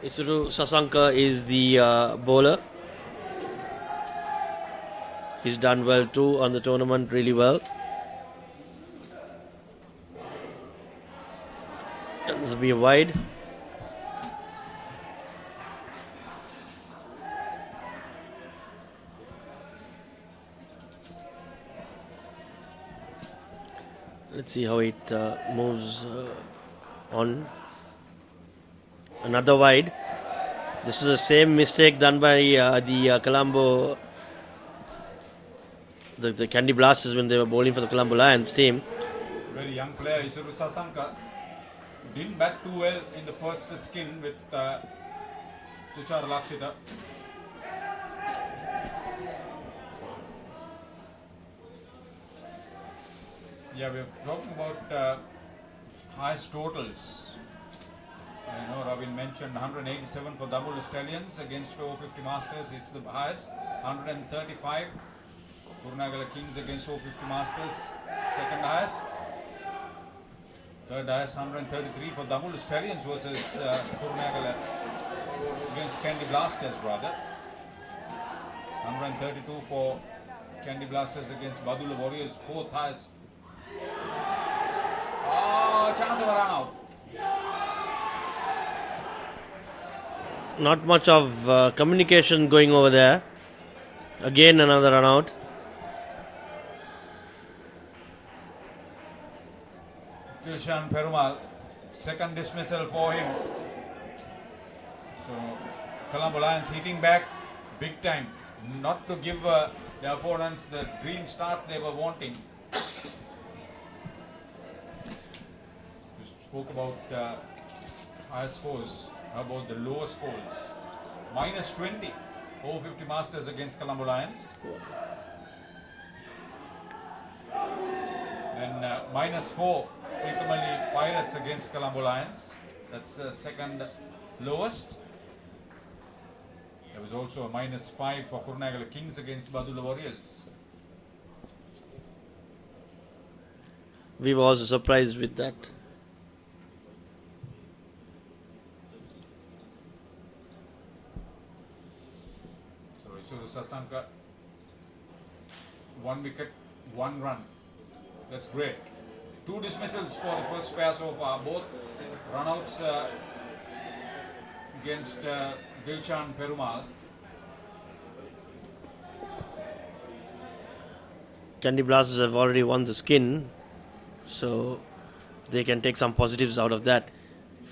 Isuru Sasanka is the bowler. He's done well too on the tournament, really well. This will be a wide. Let's see how it moves on. Another wide. This is the same mistake done by the Colombo, the Kandy Blasters when they were bowling for the Colombo Lions team. Very young player, Isuru Sasanka. Didn't bat too well in the first skin with Tushar Lakshita. Yeah, we're talking about highest totals. I know Ravin mentioned 187 for Dambulla Stallions against 450 Masters is the highest. 135 Kurnagala Kings against 450 Masters, second highest. Third highest 133 for Dambulla Stallions versus Kurnagala against Kandy Blasters rather. 132 for Kandy Blasters against Badulla Warriors, fourth highest. Oh, chance of a run out. Not much of communication going over there. Again another run out. Dilshan Perumal, second dismissal for him. So Colombo Lions hitting back big time, not to give the opponents the dream start they were wanting. We spoke about high scores. How about the lower scores? -20 over 50 Masters against Colombo Lions. Then -4 Freakamali Pirates against Colombo Lions. That's the second lowest. There was also a -5 for Kurunegala Kings against Badulla Warriors. We were also surprised with that. So Isuru Sasanka, 1 wicket, 1 run. That's great. 2 dismissals for the first pair so far. Both runouts against Dilchan Perumal. Kandy Blasters have already won the skin, so they can take some positives out of that.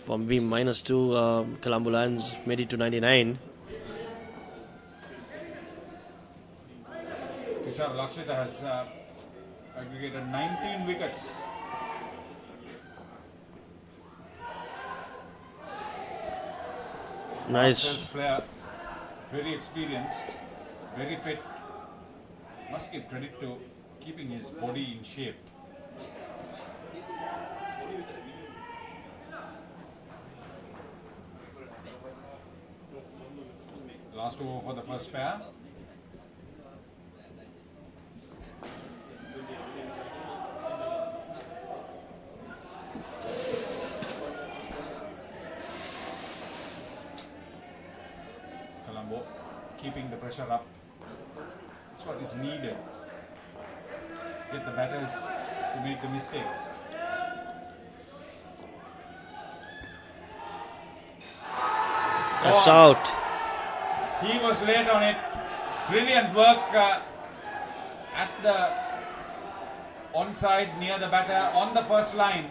From being -2, Colombo Lions made it to 99. Kishore Lakshita has aggregated 19 wickets. Nice. Masters player, very experienced, very fit. Must give credit to keeping his body in shape. Last over for the first pair. Colombo keeping the pressure up. That's what is needed. Get the batters to make the mistakes. That's out. He was late on it. Brilliant work at the onside near the batter on the first line.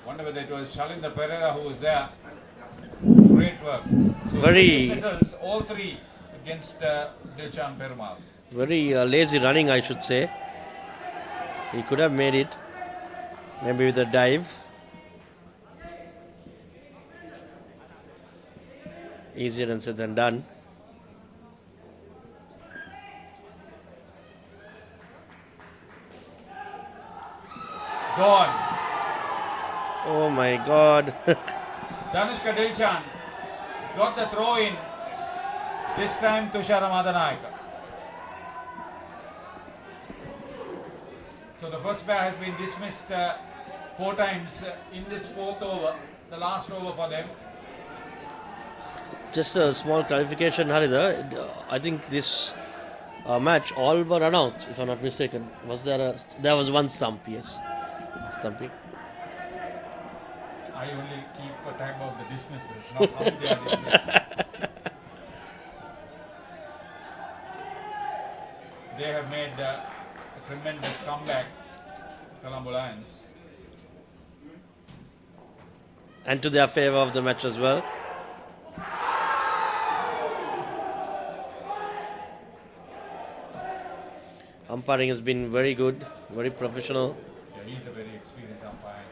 Wonder whether it was Shalinder Pereira who was there. Great work. So Very- dismissals, all 3 against Dilchan Perumal. Very lazy running, I should say. He could have made it. Maybe with a dive. Easier than said than done. Gone. Oh my God. Danushka Dilchan got the throw in. This time Tushara Madanayaka. So the first pair has been dismissed 4 times in this 4th over, the last over for them. Just a small clarification, Harida. I think this match all were runouts, if I'm not mistaken. Was there was one stump? Yes, stumping. I only keep a tab of the dismissals, not how they are dismissed. They have made a tremendous comeback, Colombo Lions. And to their favor of the match as well. Umpiring has been very good, very professional. Yeah, he's a very experienced umpire.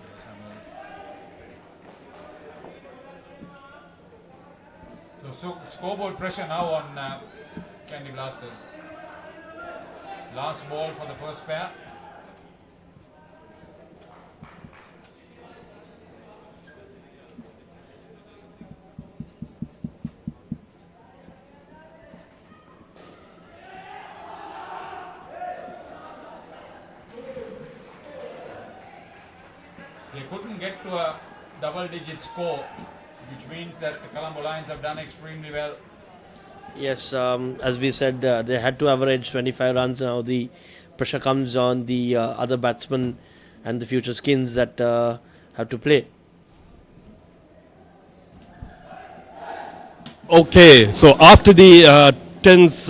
So scoreboard pressure now on Kandy Blasters. Last ball for the first pair. They couldn't get to a double-digit score, which means that the Colombo Lions have done extremely well. Yes, as we said, they had to average 25 runs. Now the pressure comes on the other batsmen and the future skins that have to play. Okay, so after the tense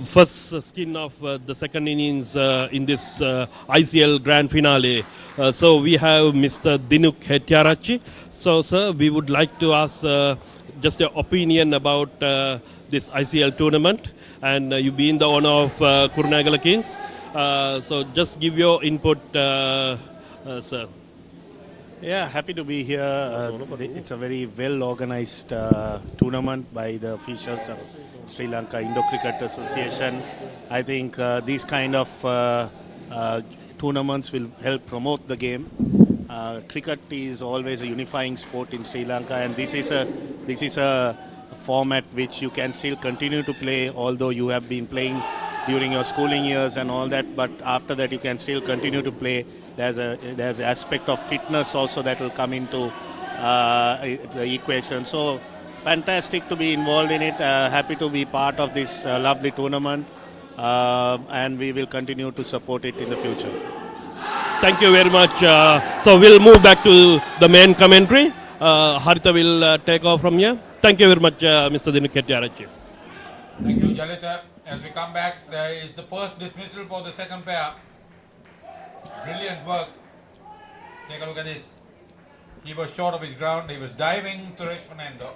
first skin of the second innings in this ICL Grand Finale, so we have Mr. Dinuk Hettiarachchi. So, sir, we would like to ask just your opinion about this ICL tournament, and you being the owner of Kurunegala Kings. So, just give your input, sir. Yeah, happy to be here. It's a very well organized tournament by the officials of Sri Lanka Indo Cricket Association. I think these kind of tournaments will help promote the game. Cricket is always a unifying sport in Sri Lanka, and this is a format which you can still continue to play, although you have been playing during your schooling years and all that. But after that, you can still continue to play. There's an aspect of fitness also that will come into the equation. So fantastic to be involved in it. Happy to be part of this lovely tournament, and we will continue to support it in the future. Thank you very much. So we'll move back to the main commentary. Harita will take off from here. Thank you very much, Mr. Dinukettiarachi. Thank you, Jalita. As we come back, there is the first dismissal for the second pair. Brilliant work. Take a look at this. He was short of his ground. He was diving Suresh Fernando.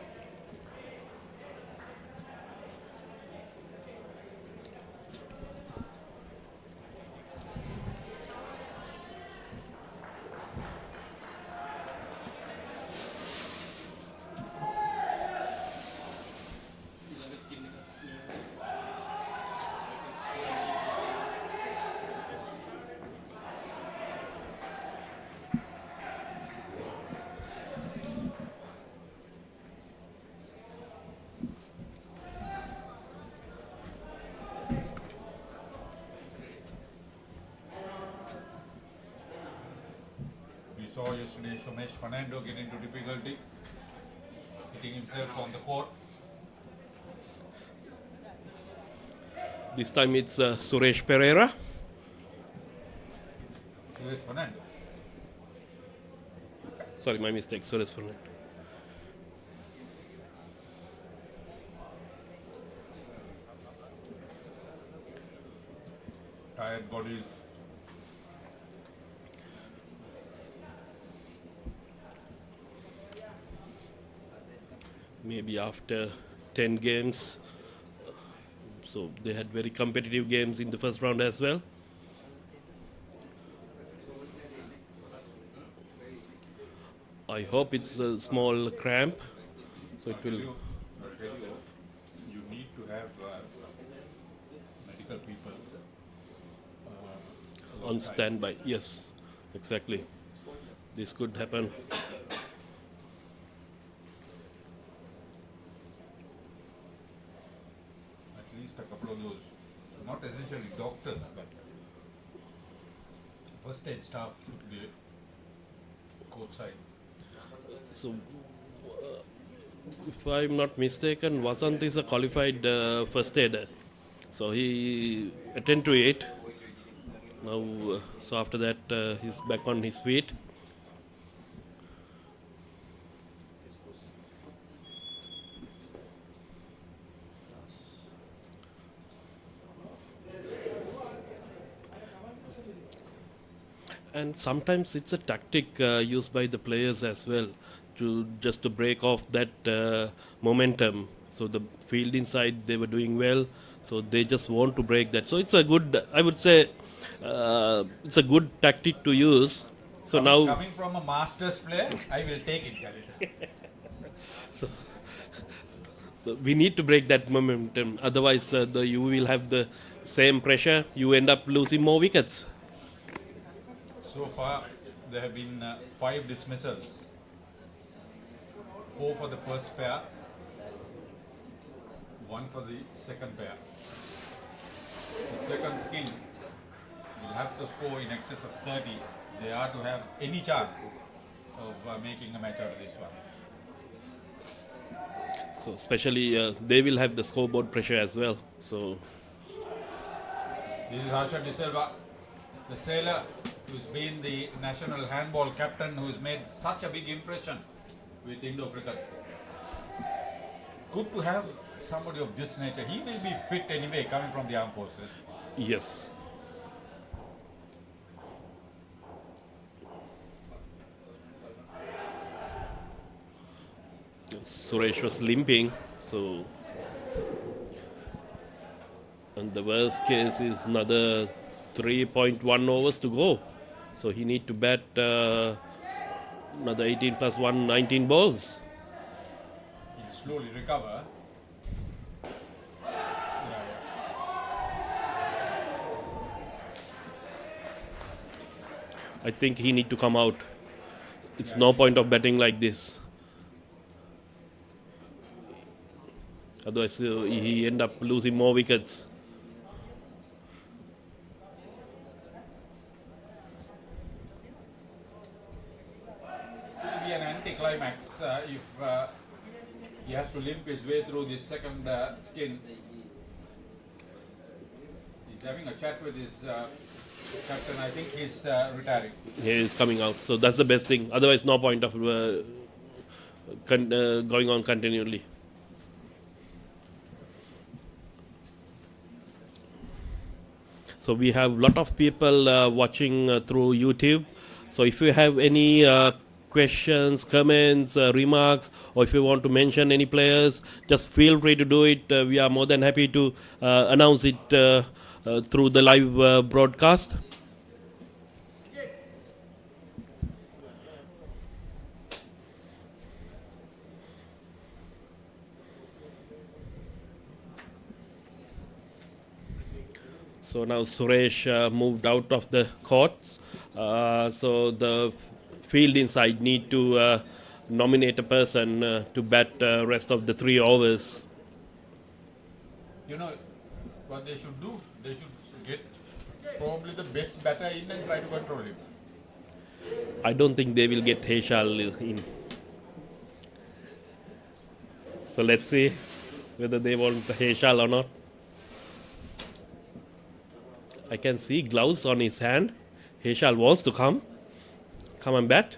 Saw yesterday Shomesh Fernando get into difficulty, hitting himself on the court. This time it's Suresh Pereira. Suresh Fernando. Sorry, my mistake. Suresh Fernando. Tired bodies. Maybe after 10 games. So they had very competitive games in the first round as well. I hope it's a small cramp. So it will. You need to have medical people On standby. Yes, exactly. This could happen. At least a couple of those, not essentially doctors, but first aid staff should be courtside. So, if I'm not mistaken, Vasant is a qualified first aider. So he attended to it. Now, so after that, he's back on his feet. And sometimes it's a tactic used by the players as well to just to break off that momentum. So the fielding side they were doing well, so they just want to break that. So it's a good, I would say, it's a good tactic to use. So now, Coming from a Masters player, I will take it, Jalita. so we need to break that momentum. Otherwise, you will have the same pressure. You end up losing more wickets. So far, there have been 5 dismissals. 4 for the first pair, 1 for the second pair. The second skin will have to score in excess of 30. They are to have any chance of making a match out of this one. So especially they will have the scoreboard pressure as well. So This is Harsha De Silva, the sailor who's been the national handball captain, who's made such a big impression with Indo cricket. Good to have somebody of this nature. He will be fit anyway, coming from the armed forces. yes. Suresh was limping, so and the worst case is another 3.1 overs to go. So he need to bat Another 18 plus 1, 19 balls. He'll slowly recover. I think he need to come out. It's no point of betting like this. Otherwise, he end up losing more wickets. It will be an anticlimax if he has to limp his way through this second skin. He's having a chat with his captain. I think he's retiring. He is coming out. So that's the best thing. Otherwise, no point of going on continually. So we have a lot of people watching through YouTube. So if you have any questions, comments, remarks, or if you want to mention any players, just feel free to do it. We are more than happy to announce it through the live broadcast. So now Suresh moved out of the courts. So the field inside need to nominate a person to bat rest of the 3 overs. You know what they should do? They should get probably the best batter in and try to control him. I don't think they will get Heshal in. So let's see whether they want Heshal or not. I can see gloves on his hand. Heshal wants to come and bat.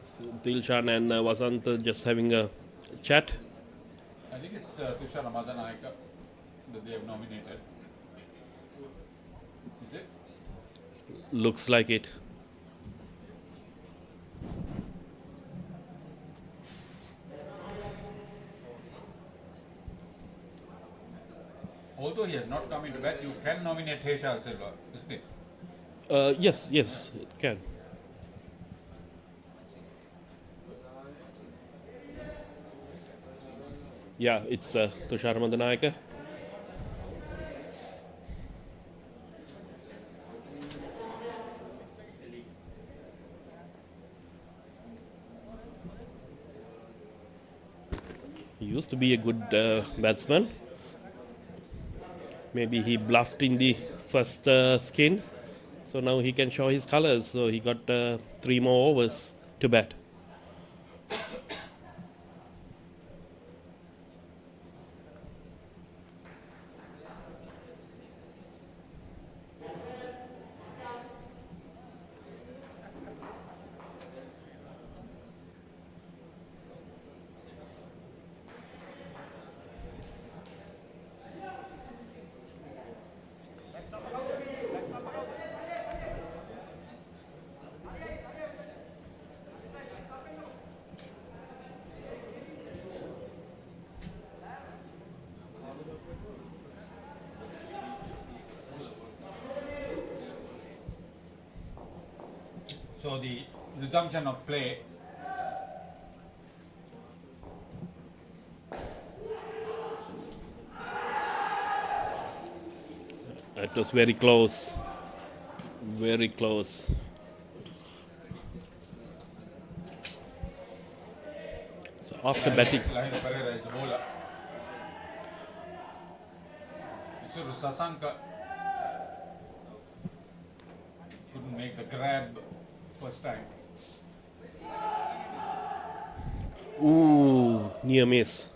So Dilshan and Vasant just having a chat. I think it's Tushar Madanayaka that they have nominated. Is it? Looks like it. Although he has not come into bat, you can nominate Heshal Silva, isn't it? Yes, it can. Yeah, it's Tushar Madanayaka. He used to be a good batsman. Maybe he bluffed in the first skin. So now he can show his colors. So he got 3 more overs to bat. So the resumption of play. It was very close. Very close. So after batting, Lahira Pereira is the bowler. Isuru Sasanka couldn't make the grab first time. ooh, near miss.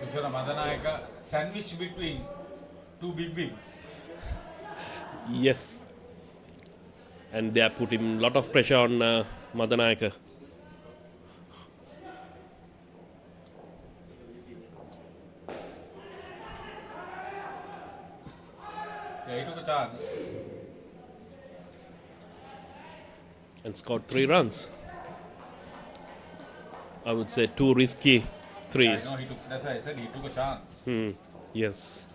Tushara Madanayaka sandwiched between 2 big wigs. Yes. And they have put him a lot of pressure on Madanayaka. Yeah, he took a chance. And scored 3 runs. I would say, two risky I threes. know that's why I said he took a chance. Yes.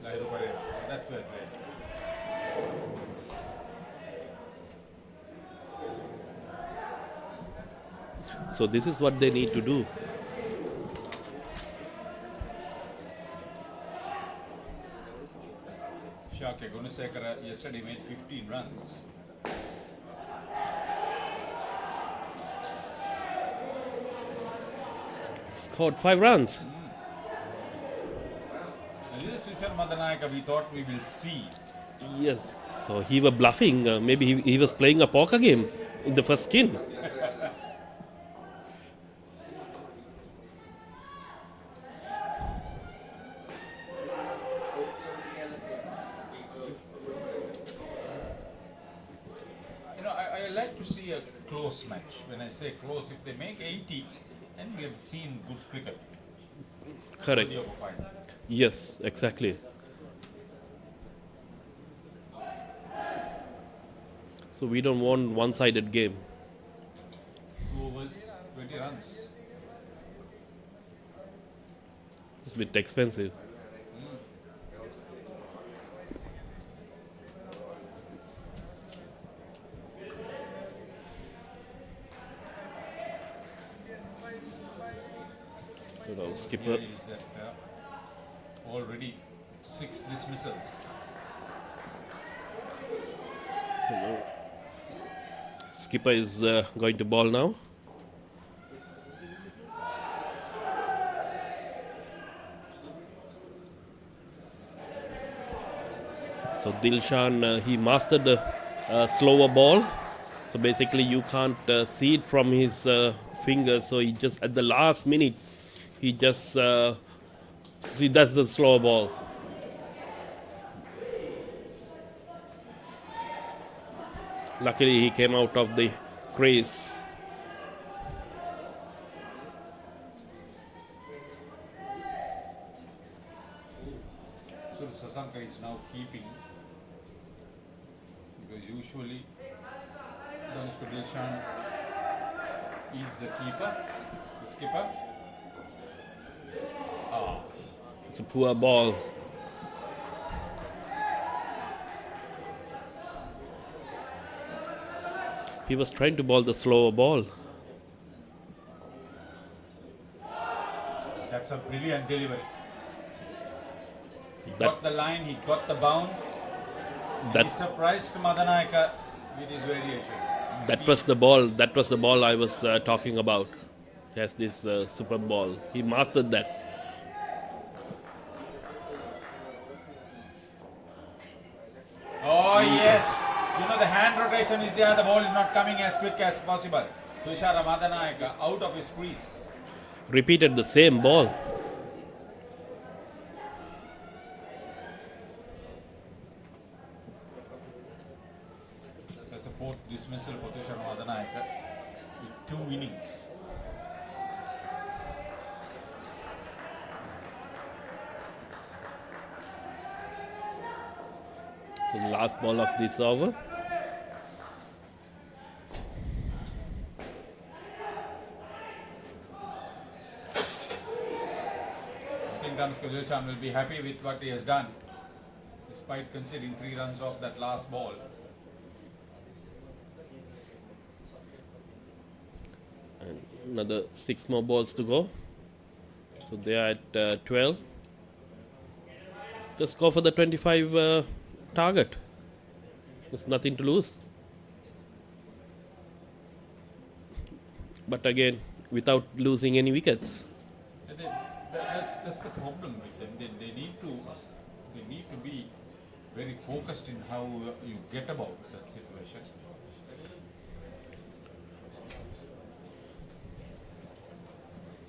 Lahiru Pereira. That's well played. So this is what they need to do. Shaka Gunasekara yesterday made 15 runs. Scored 5 runs. And this is Sushant Madanayaka we thought we will see. Yes. So he was bluffing. Maybe he was playing a poker game in the first skin. You know, I like to see a close match. When I say close, if they make 80, then we have seen good cricket. Correct. Worthy of a final. Yes, exactly. So we don't want one-sided game. 2 overs, 20 runs. It's a bit expensive. So now skipper. Here is that already 6 dismissals. So now skipper is going to ball now. So Dilshan, he mastered the slower ball. So basically you can't see it from his fingers. So he just, at the last minute, he just, see, that's the slower ball. Luckily he came out of the crease. So Sasanka is now keeping, because usually Danushka Dilshan is the keeper, the skipper. It's a poor ball. He was trying to bowl the slower ball. That's a brilliant delivery. He That- got the line, he got the bounce. He That surprised Madanayaka with his variation. that was the ball. That was the ball I was talking about. He has this super ball. He mastered that. Oh yes! You know the hand rotation is there, the ball is not coming as quick as possible. Tushara Madanayaka out of his crease. Repeated the same ball. That's the 4th dismissal for Tushara Madanayaka with 2 innings. So the last ball of this over. I think Danushka Dilshan will be happy with what he has done, despite conceding 3 runs off that last ball. And another 6 more balls to go. So they are at 12. Just go for the 25 target. There's nothing to lose. But again, without losing any wickets. That's the problem with them. They need to be very focused in how you get about that situation.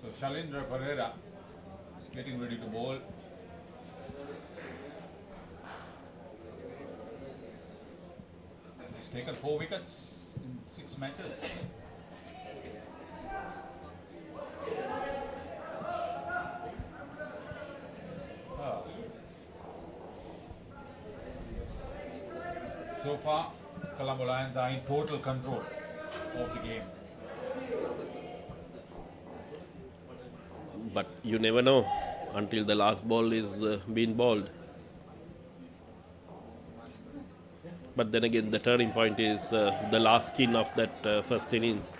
So Shalindra Pereira is getting ready to bowl. He's taken 4 wickets in 6 matches. So far, Colombo Lions are in total control of the game. But you never know until the last ball is being bowled. But then again, the turning point is the last skin of that first innings.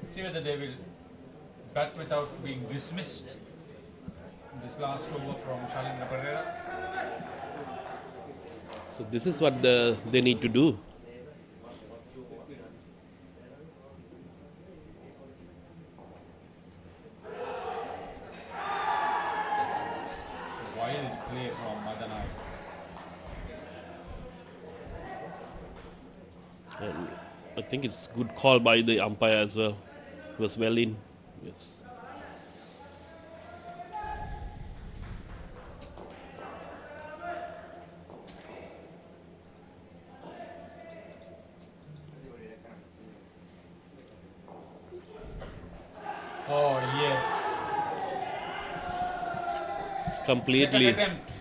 See whether they will bat without being dismissed. This last over from Shalindra Pereira. So this is what they need to do. Wild play from Madanai. And I think it's good call by the umpire as well. He was well in. Yes. Oh yes. It's Second attempt.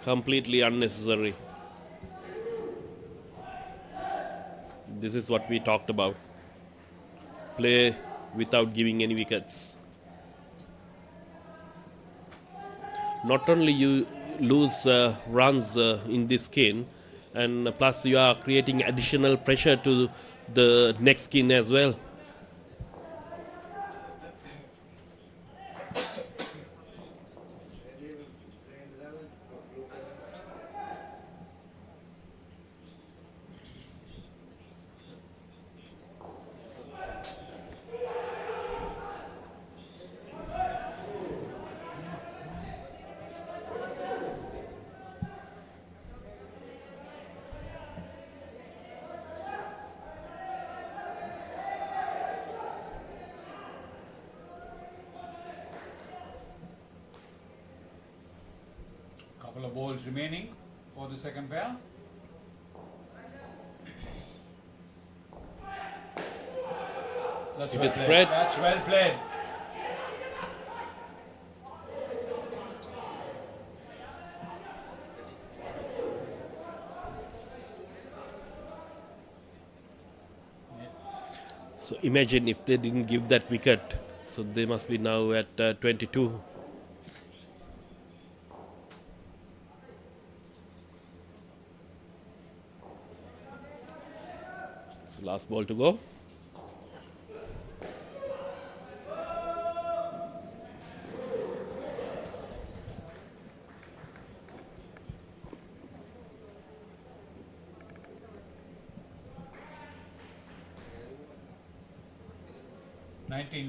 completely unnecessary. This is what we talked about. Play without giving any wickets. Not only you lose runs in this skin, and plus you are creating additional pressure to the next skin as well. Couple of balls remaining for the second pair. That's It well is played. spread. That's well played. So imagine if they didn't give that wicket. So they must be now at 22. So last ball to go.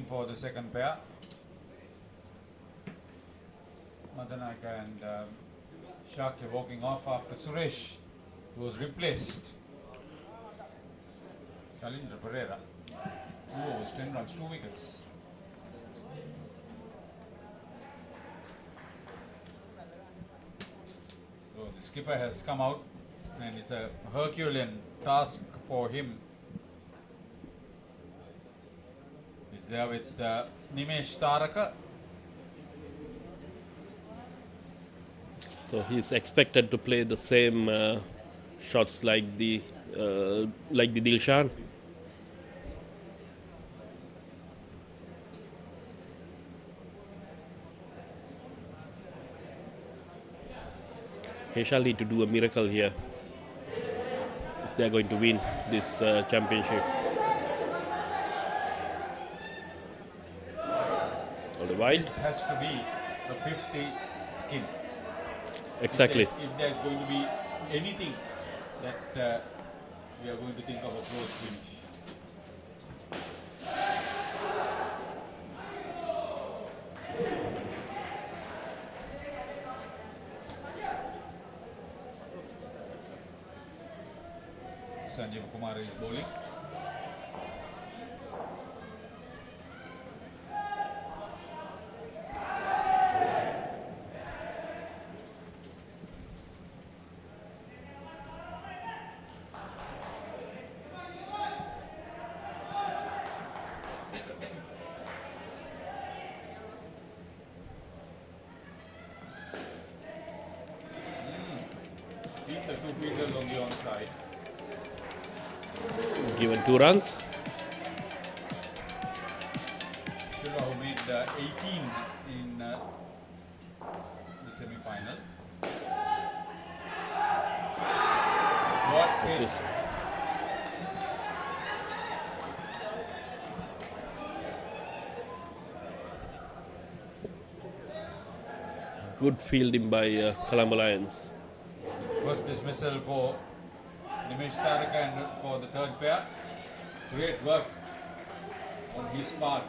For the second pair. Madanaika and Shakya walking off after Suresh was replaced. Shalindra Pereira, 2 overs, 10 runs, 2 wickets. So the skipper has come out and it's a Herculean task for him. He's there with Nimesh Taraka. So he's expected to play the same shots like the Dilshan. He shall need to do a miracle here if they are going to win this championship. This has to be a 50 skin. Exactly. If there's going to be anything that we are going to think of a close finish. Sanjeev Kumar is bowling. two fielders on the onside. Given 2 runs. Silva who made 18 in the semi-final. What hit? Good fielding by Colombo Lions. First dismissal for Nimesh Taraka and for the third pair. Great work on his part.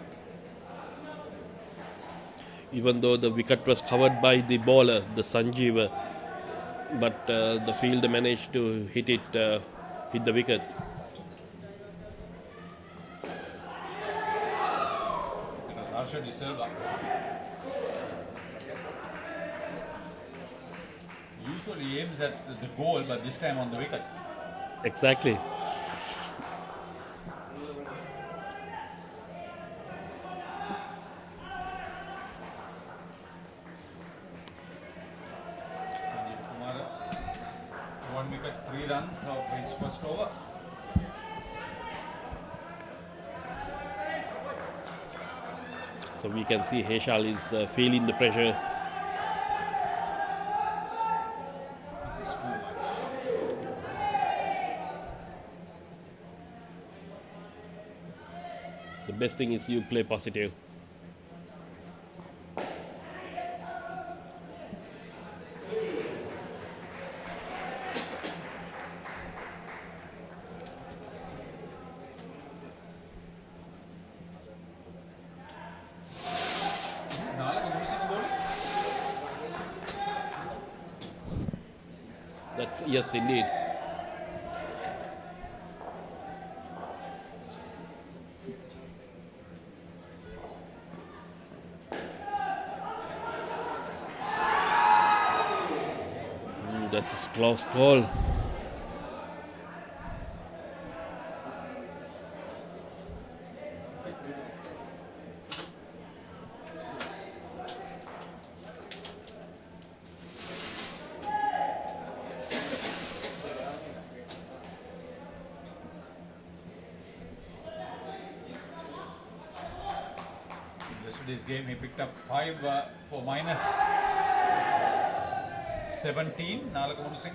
Even though the wicket was covered by the bowler, the Sanjeev, but the fielder managed to hit the wicket. It was Harsha De Silva. Usually aims at the goal, but this time on the wicket. Exactly. Sanjeev Kumar, 1 wicket, 3 runs of his first over. So we can see Heshal is feeling the pressure. This is too much. The best thing is you play positive. This is Nalaka Gurusingh bowling. That's yes, indeed. That's a close call. In yesterday's game, he picked up 5 for minus 17. Nalaka Gurusingh.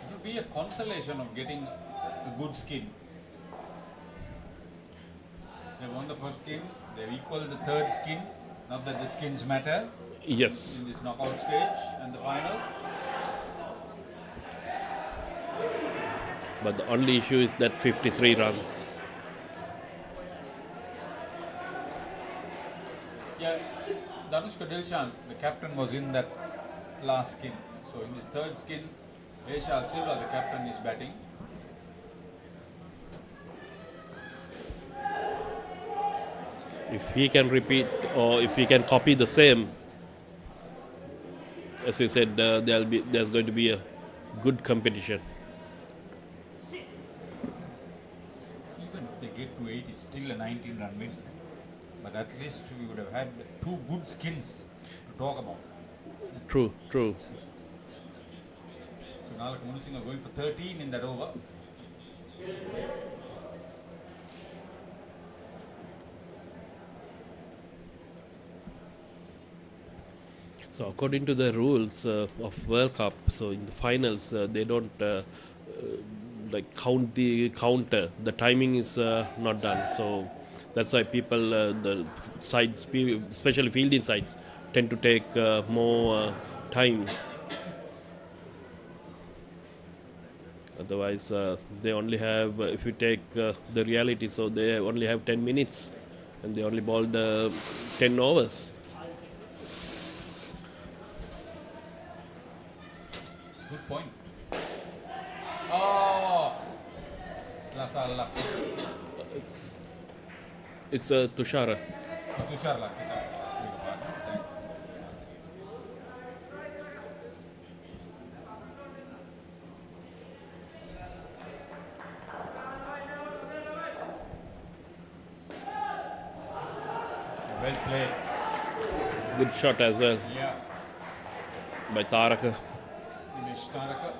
It would be a consolation of getting a good skin. They won the first skin, they've equaled the third skin. Not that the skins matter Yes. in this knockout stage and the final. But the only issue is that 53 runs. Yeah, Danushka Dilshan, the captain, was in that last skin. So in this third skin, ICL Silva, the captain, is batting. If he can repeat or if he can copy the same, as you said, there's going to be a good competition. Even if they get to 8, it's still a 19-run win. But at least we would have had 2 good skins to talk about. True, true. So Nalaka Gurusingh are going for 13 in that over. So according to the rules of World Cup, so in the finals they don't like count the counter. The timing is not done. So that's why people, the sides, especially fielding sides, tend to take more time. Otherwise, they only have, if you take the reality, so they only have 10 minutes and they only bowled 10 overs. Good point. Oh! Lasal Laksita. It's Tushara. Tushar Laksita. Well played. Good shot as well Yeah. by Taraka. Dinesh Taraka.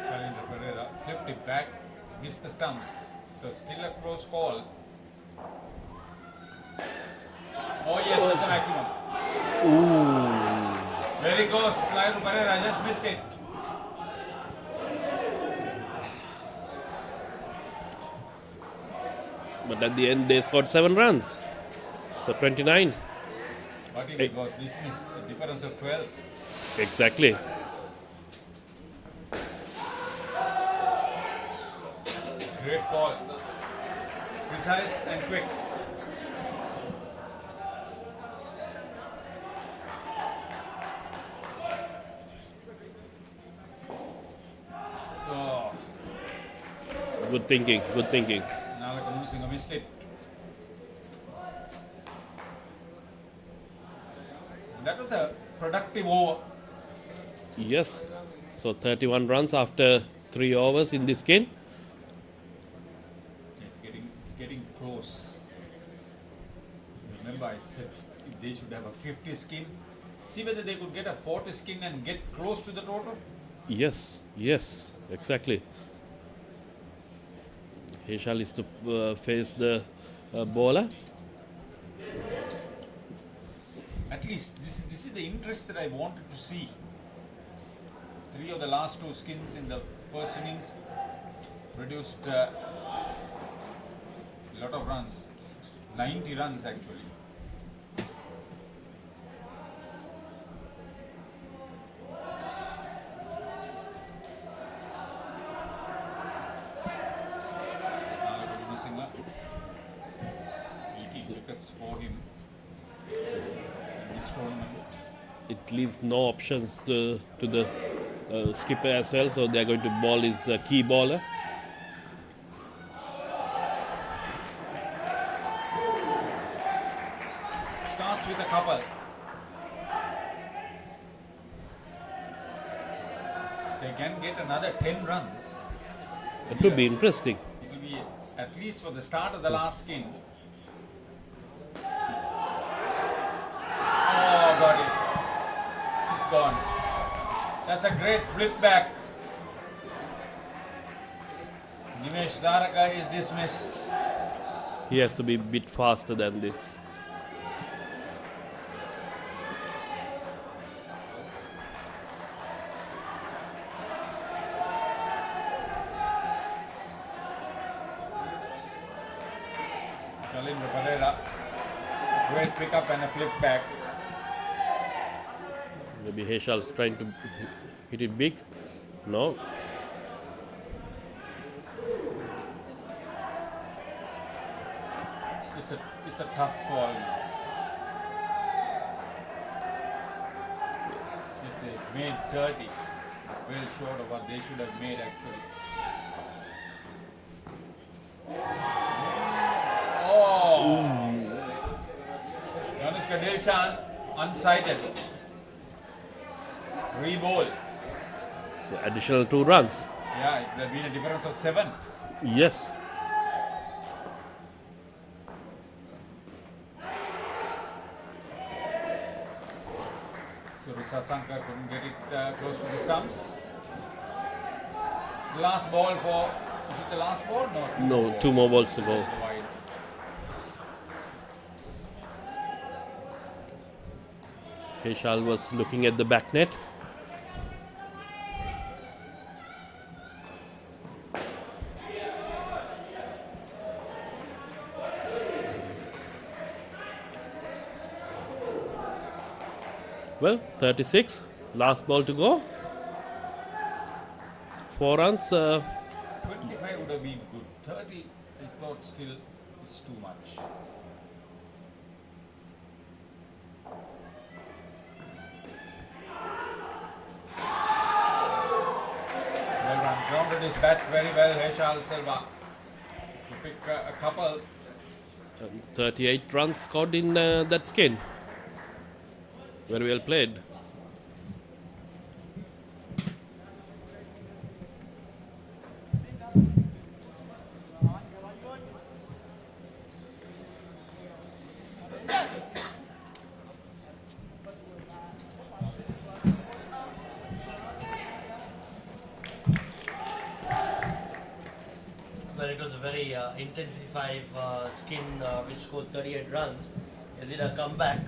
Shalindra Pereira flipped it back, missed the stumps. It was still a close call. Oh yes, that's the maximum. Very close. Shalindra Pereira just missed it. But at the end, they scored 7 runs. So 29. But it was dismissed. A difference of 12. Exactly. Great call. Precise and quick. Oh, Good thinking. Good thinking. Nalaka Singh missed it. That was a productive over. Yes. So 31 runs after 3 overs in this game. It's getting close. Remember I said they should have a 50 skin. See whether they could get a 40 skin and get close to the total. Yes. Yes. Exactly. Heshal is to face the bowler. At least this is the interest that I wanted to see. 3 of the last 2 skins in the first innings produced a lot of runs. 90 runs actually. Singer. 18 wickets for him in this tournament. It leaves no options to the skipper as well. So they're going to ball his key bowler. Starts with a couple. They can get another 10 runs. That would be interesting. It will be at least for the start of the last skin. Oh, got it. It's gone. That's a great flip back. Dinesh Taraka is dismissed. He has to be a bit faster than this. Shalindra Pereira. Great pickup and a flip back. Maybe Heshal's trying to hit it big. No. It's a tough call. Yes, they made 30. Well short of what they should have made actually. Oh! Yanushka Dilshan unsighted. Re-bowl. So additional 2 runs. Yeah, it would have been a difference of 7. Yes. Surisa Sankar couldn't get it close to the stumps. Last ball for... Is it the last ball? No. No, 2 more balls to go. Wide. Heshal was looking at the back net. Well, 36. Last ball to go. 4 runs. 25 would have been good. 30, I thought still is too much. Well run. Grounded his bat very well, Heshal Selva. To pick a couple 38 runs scored in that skin. Very well played. Well, it was a very intensive skin which scored 38 runs. Is it a comeback?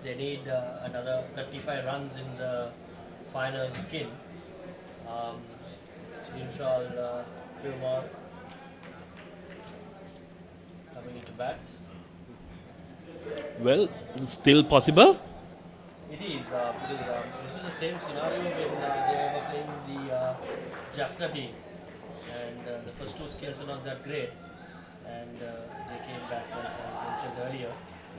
They need another 35 runs in the final skin. Sinshal Kumar coming into bat. Well, still possible. It is because this is the same scenario when they were playing the Jaffna team, and the first two skills were not that great, and they came back as I mentioned earlier,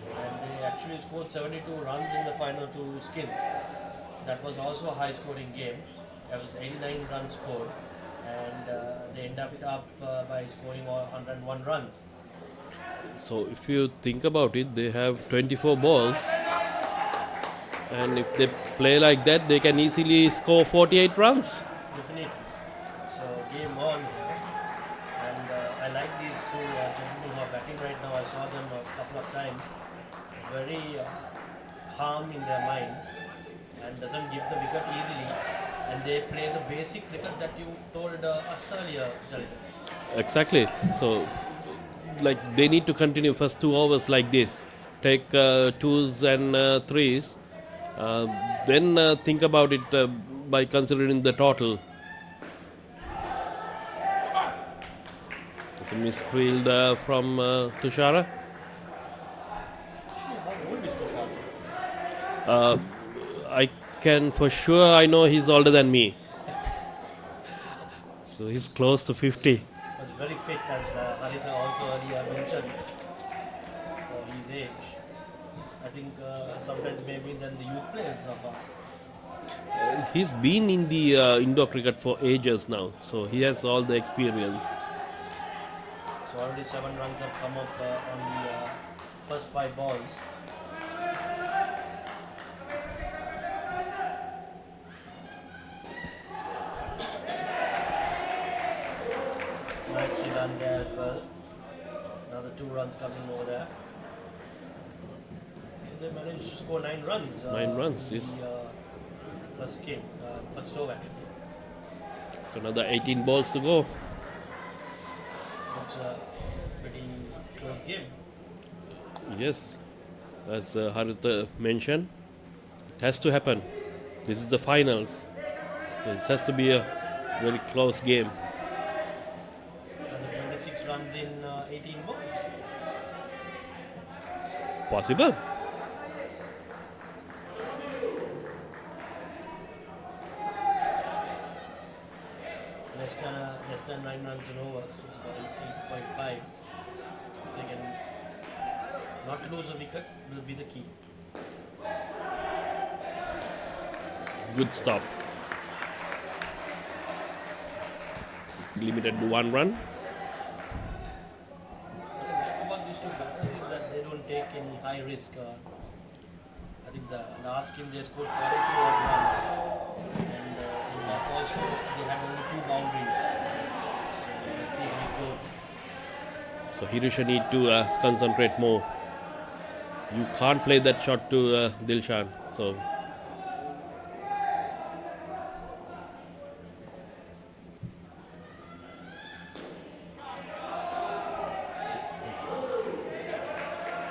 and they actually scored 72 runs in the final two skins. That was also a high-scoring game. There was 89 runs scored, and they ended up by scoring 101 runs. So if you think about it, they have 24 balls, and if they play like that, they can easily score 48 runs. Definitely. So game on here, and I like these two gentlemen who are batting right now. I saw them a couple of times. Very calm in their mind and doesn't give the wicket easily. And they play the basic cricket that you told us earlier, Jalita. Exactly. So, like they need to continue first 2 overs like this. Take twos and threes. Then think about it by considering the total. It's a misfield from Tushara. Actually, how old is Tushar? I can for sure, I know he's older than me. So he's close to 50. Was very fit, as Haritha also earlier mentioned, for his age. I think sometimes maybe than the youth players of us. He's been in the indoor cricket for ages now, so he has all the experience. So already 7 runs have come up on the first 5 balls. Nicely done there as well. Another 2 runs coming over there. So they managed to score 9 runs. 9 runs, in yes. The first game, first over actually. So another 18 balls to go. It's a pretty close game. Yes, as Haritha mentioned, it has to happen. This is the finals. So it has to be a very close game. And 26 runs in 18 balls. Possible. Less than 9 runs and over, so it's about 8.5. If they can not lose a wicket, will be the key. Good stop. It's limited to 1 run. What I like about these two batters is that they don't take any high risk. I think the last game they scored 42 odd runs, and in that also they had only 2 boundaries. So let's see how it goes. So Hirusha need to concentrate more. You can't play that shot to Dilshan. So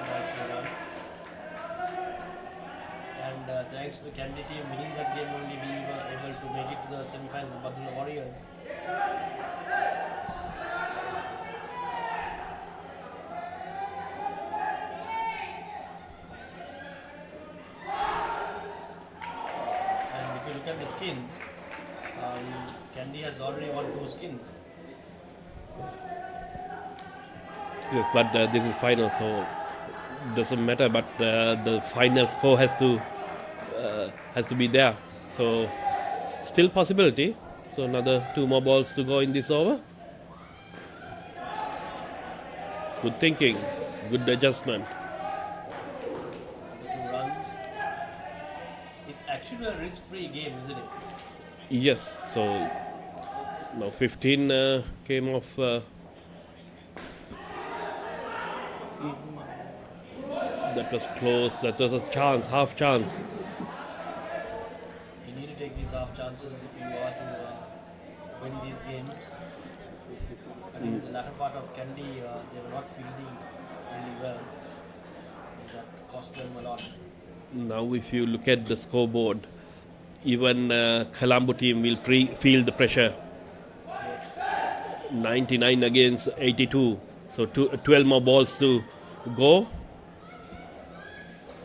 Nicely done. And thanks to the Kandy team winning that game only, we were able to make it to the semifinals of Badulla Warriors. And if you look at the skins, Kandy has already won 2 skins. yes, but this is final, so doesn't matter. But the final score has to be there. So still possibility. So another 2 more balls to go in this over. Good thinking. good adjustment. The 2 runs. It's actually a risk-free game, isn't it? Yes, so now 15 came off. That was close. That was a chance, half chance. You need to take these half chances if you are to win these games. I think the latter part of Kandy, they were not fielding really well. That cost them a lot. Now, if you look at the scoreboard, even Colombo team will feel the pressure. Yes. 99 against 82. So 12 more balls to go.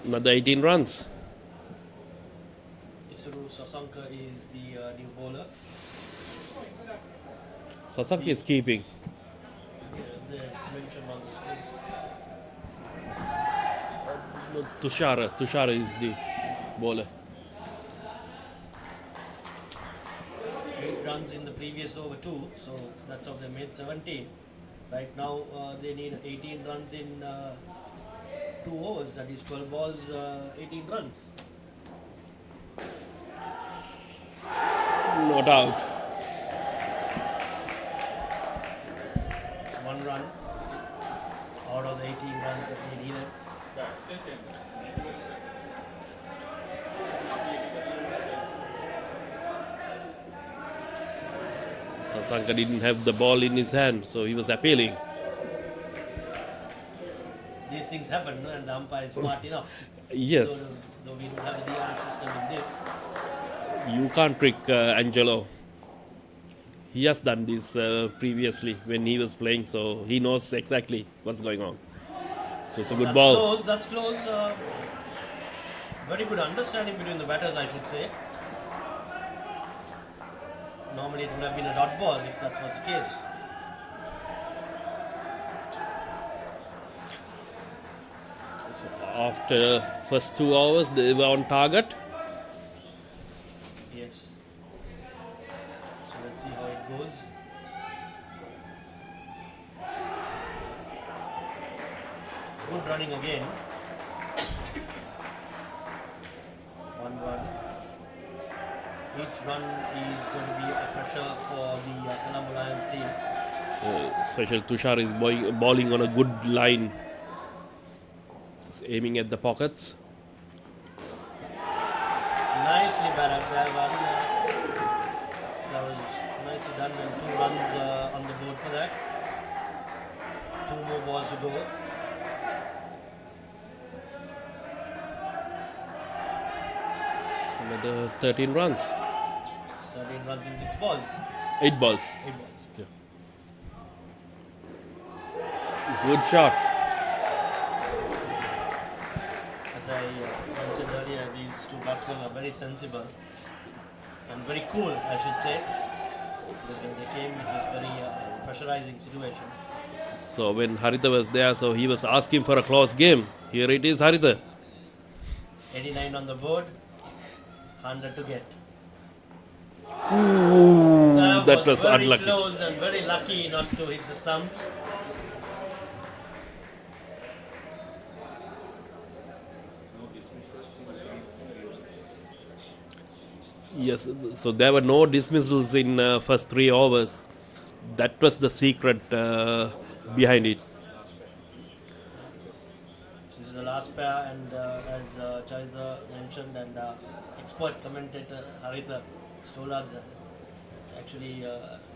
Another 18 runs. Isuru Sasanka is the new bowler. Sasaki is keeping. They mentioned on the screen. Tushara is the bowler. 8 runs in the previous over 2, so that's how they made 17. Right now they need 18 runs in 2 overs, that is 12 balls, 18 runs. Not out. 1 run out of the 18 runs that they needed. Sasanka didn't have the ball in his hand, so he was appealing. These things happen, no? And the umpire is smart enough. Yes, Though we don't have the DRS system in this. you can't trick Angelo. He has done this previously when he was playing, so he knows exactly what's going on. So it's a good ball. That's close. Very good understanding between the batters, I should say. Normally it would have been a dot ball if that was the case. After first 2 hours, they were on target. Yes. So let's see how it goes. Good running again. 1 run. Each run is going to be a pressure for the Colombo Lions team. Special Tushar is bowling on a good line. He's aiming at the pockets. Nicely batted there, that was nicely done, and 2 runs on the board for that. 2 more balls to go. Another 13 runs. 13 runs in 6 balls. 8 balls. 8 balls. Good shot. As I mentioned earlier, these 2 batsmen are very sensible and very cool, I should say. Because when they came, it was very pressurizing situation. So when Haritha was there, so he was asking for a close game. Here it is, Haritha. 89 on the board, 100 to get. Ooh, that was very unlucky. Close and very lucky not to hit the stumps. Yes, so there were no dismissals in first 3 overs. That was the secret behind it. This is the last pair, and as Charita mentioned, and expert commentator Haritha Stolad, actually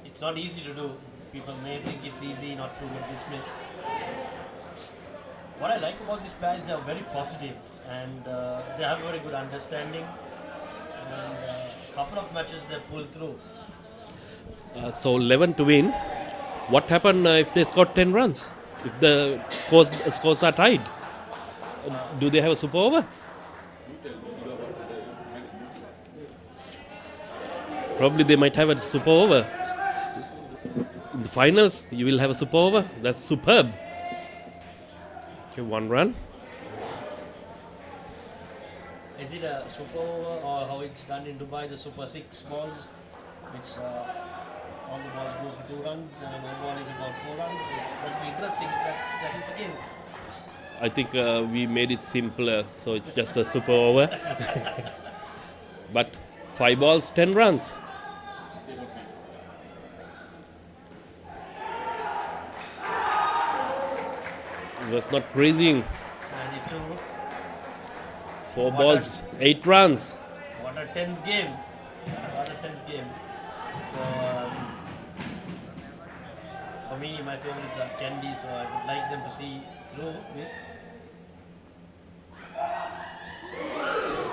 it's not easy to do. People may think it's easy not to get dismissed. What I like about this pair is they are very positive and they have very good understanding. And a couple of matches they pull through. So 11 to win. What happened if they scored 10 runs? If the scores are tied? Do they have a super over? Probably they might have a super over. In the finals, you will have a super over. That's superb. Okay, 1 run. Is it a super over or how it's done in Dubai, the super 6 balls, which all the balls goes for 2 runs and one ball is about 4 runs? That'd be interesting if that is the case. I think we made it simpler, so it's just a super over. But 5 balls, 10 runs. It was not grazing. 92. 4 balls, 8 runs. What a tense game. What a tense game. So, for me, my favorites are Kandy, so I would like them to see through this.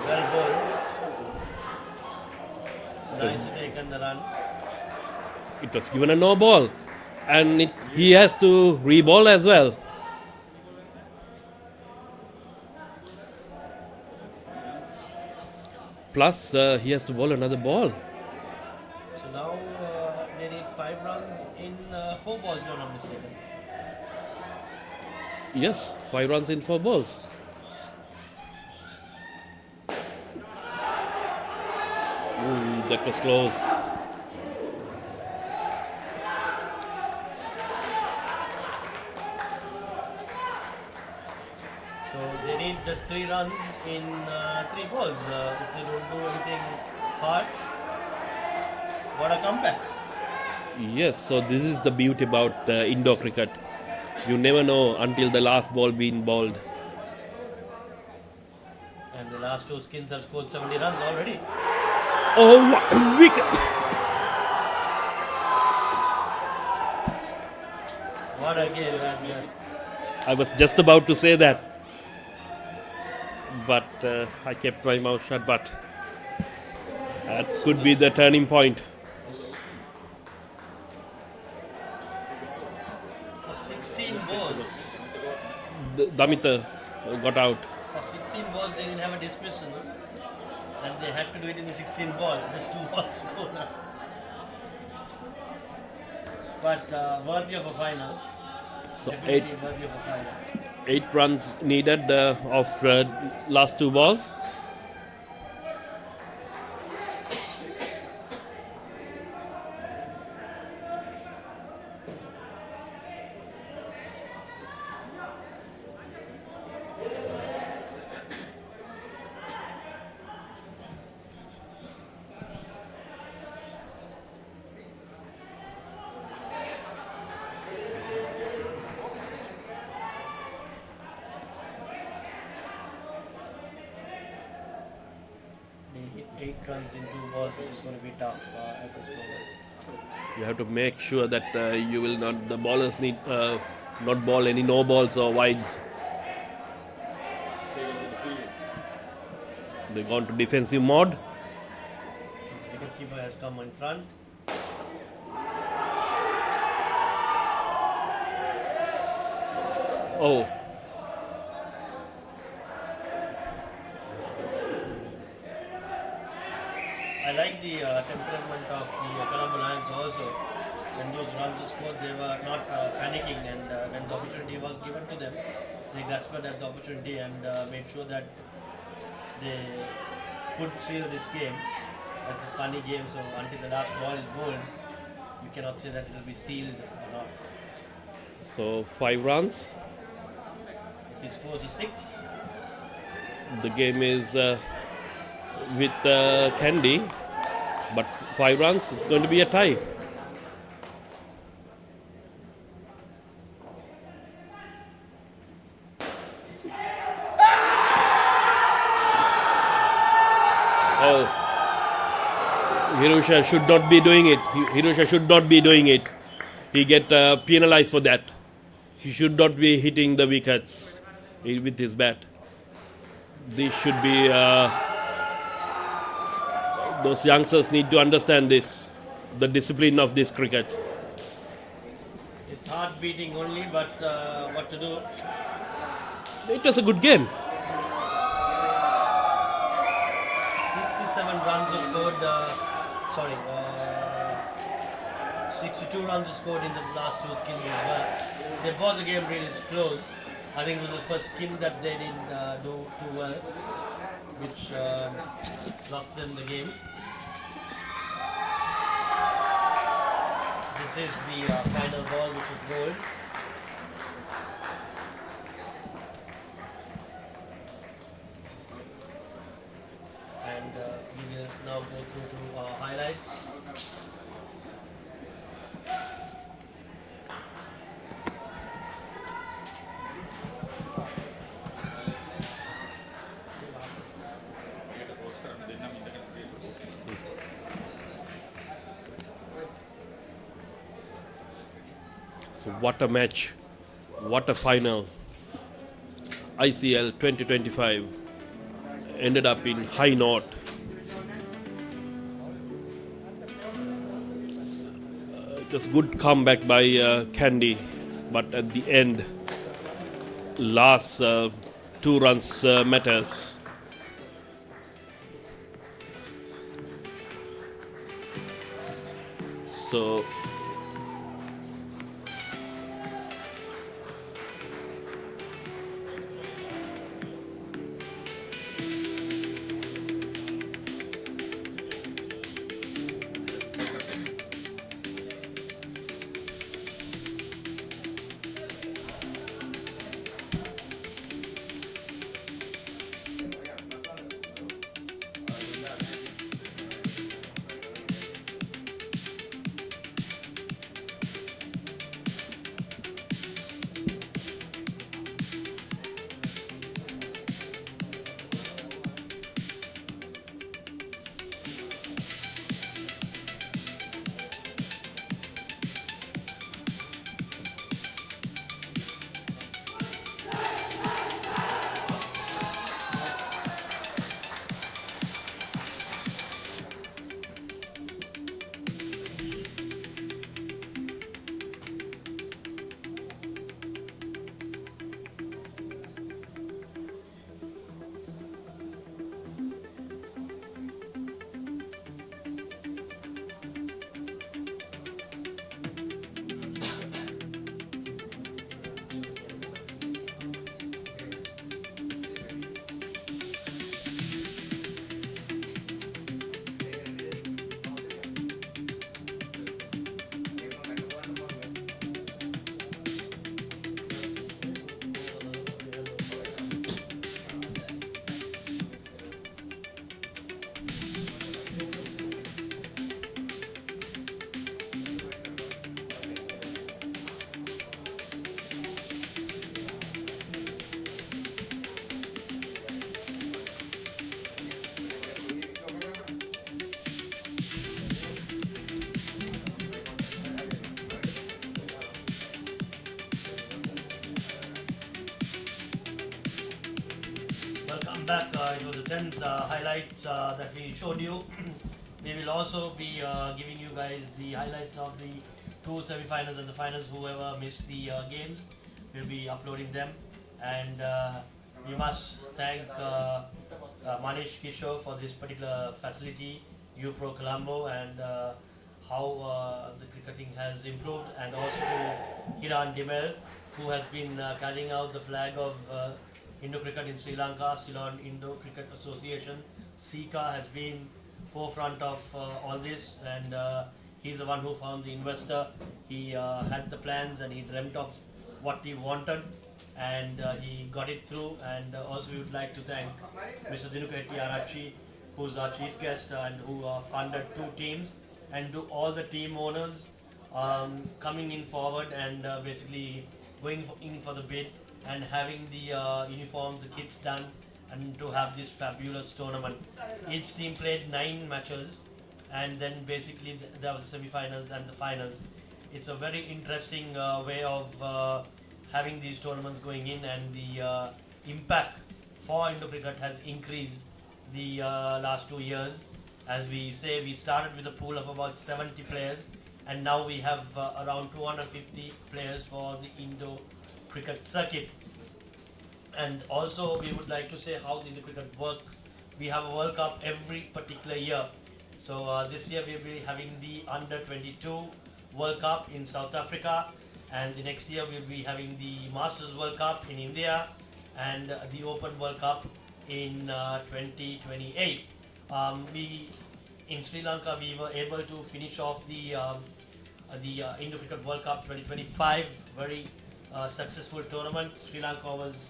Well bowled. Nice to take on the run. It was given a no ball, and he has to re-ball as well. Plus, he has to bowl another ball. So now they need 5 runs in 4 balls, if I'm not mistaken. Yes, 5 runs in 4 balls. Ooh, that was close. So they need just 3 runs in 3 balls. If they don't do anything hard, what a comeback. Yes, so this is the beauty about indoor cricket. You never know until the last ball being bowled. And the last 2 skins have scored 70 runs already. Oh, wicket! What a game, man. I was just about to say that. But I kept my mouth shut, but that could be the turning point. For 16 balls, Damita got out. for 16 balls they didn't have a dismissal. And they had to do it in the 16th ball. Just 2 balls scored. But worthy of a final. So Definitely worthy of a final. 8 runs needed of last 2 balls. They hit 8 runs in 2 balls, which is going to be tough at this moment. You have to make sure that you will not, the bowlers need not ball any no balls or wides. They gone to defensive mode. The wicketkeeper has come in front. Oh, I like the temperament of the Colombo Lions also. When those runs were scored, they were not panicking, and when the opportunity was given to them, they grasped at the opportunity and made sure that they could seal this game. That's a funny game, so until the last ball is bowled, you cannot say that it will be sealed or not. so 5 runs. If he scores a 6, The game is with Kandy, but 5 runs, it's going to be a tie. Oh, Hirusha should not be doing it. Hirusha should not be doing it. He get penalized for that. He should not be hitting the wickets with his bat. This should be. Those youngsters need to understand this, the discipline of this cricket. it's heart beating only, but what to do? It was a good game. 67 runs were scored. 62 runs were scored in the last 2 skins as well. They bought the game really close. I think it was the first skin that they didn't do too well, which lost them the game. This is the final ball, which is bowled. So what a match, what a final. ICL 2025 ended up in high note. It was good comeback by Kandy, but at the end, last 2 runs matters. So Welcome back. It was a tense highlights that we showed you. We will also be giving you guys the highlights of the 2 semi-finals and the finals. Whoever missed the games, we'll be uploading them. And we must thank Manish Kishore for this particular facility, UPro Colombo, and how the cricketing has improved, and also to Hiran Dimel, who has been carrying out the flag of Indo-Cricket in Sri Lanka. Ceylon Indo-Cricket Association, SICA, has been forefront of all this, and he's the one who found the investor. He had the plans and he dreamt of what he wanted, and he got it through. And also we would like to thank Mr. Dinuketi Arachi, who's our chief guest and who funded 2 teams, and to all the team owners coming in forward and basically going in for the bid and having the uniforms, the kits done, and to have this fabulous tournament. Each team played 9 matches, and then basically there was the semi-finals and the finals. It's a very interesting way of having these tournaments going in, and the impact for Indo-Cricket has increased the last 2 years. As we say, we started with a pool of about 70 players, and now we have around 250 players for the Indo-Cricket circuit. And also we would like to say how the Indo-Cricket works. We have a World Cup every particular year. So this year we'll be having the Under-22 World Cup in South Africa, and the next year we'll be having the Masters World Cup in India, and the Open World Cup in 2028. We in Sri Lanka we were able to finish off the Indo-Cricket World Cup 2025, very successful tournament. Sri Lanka was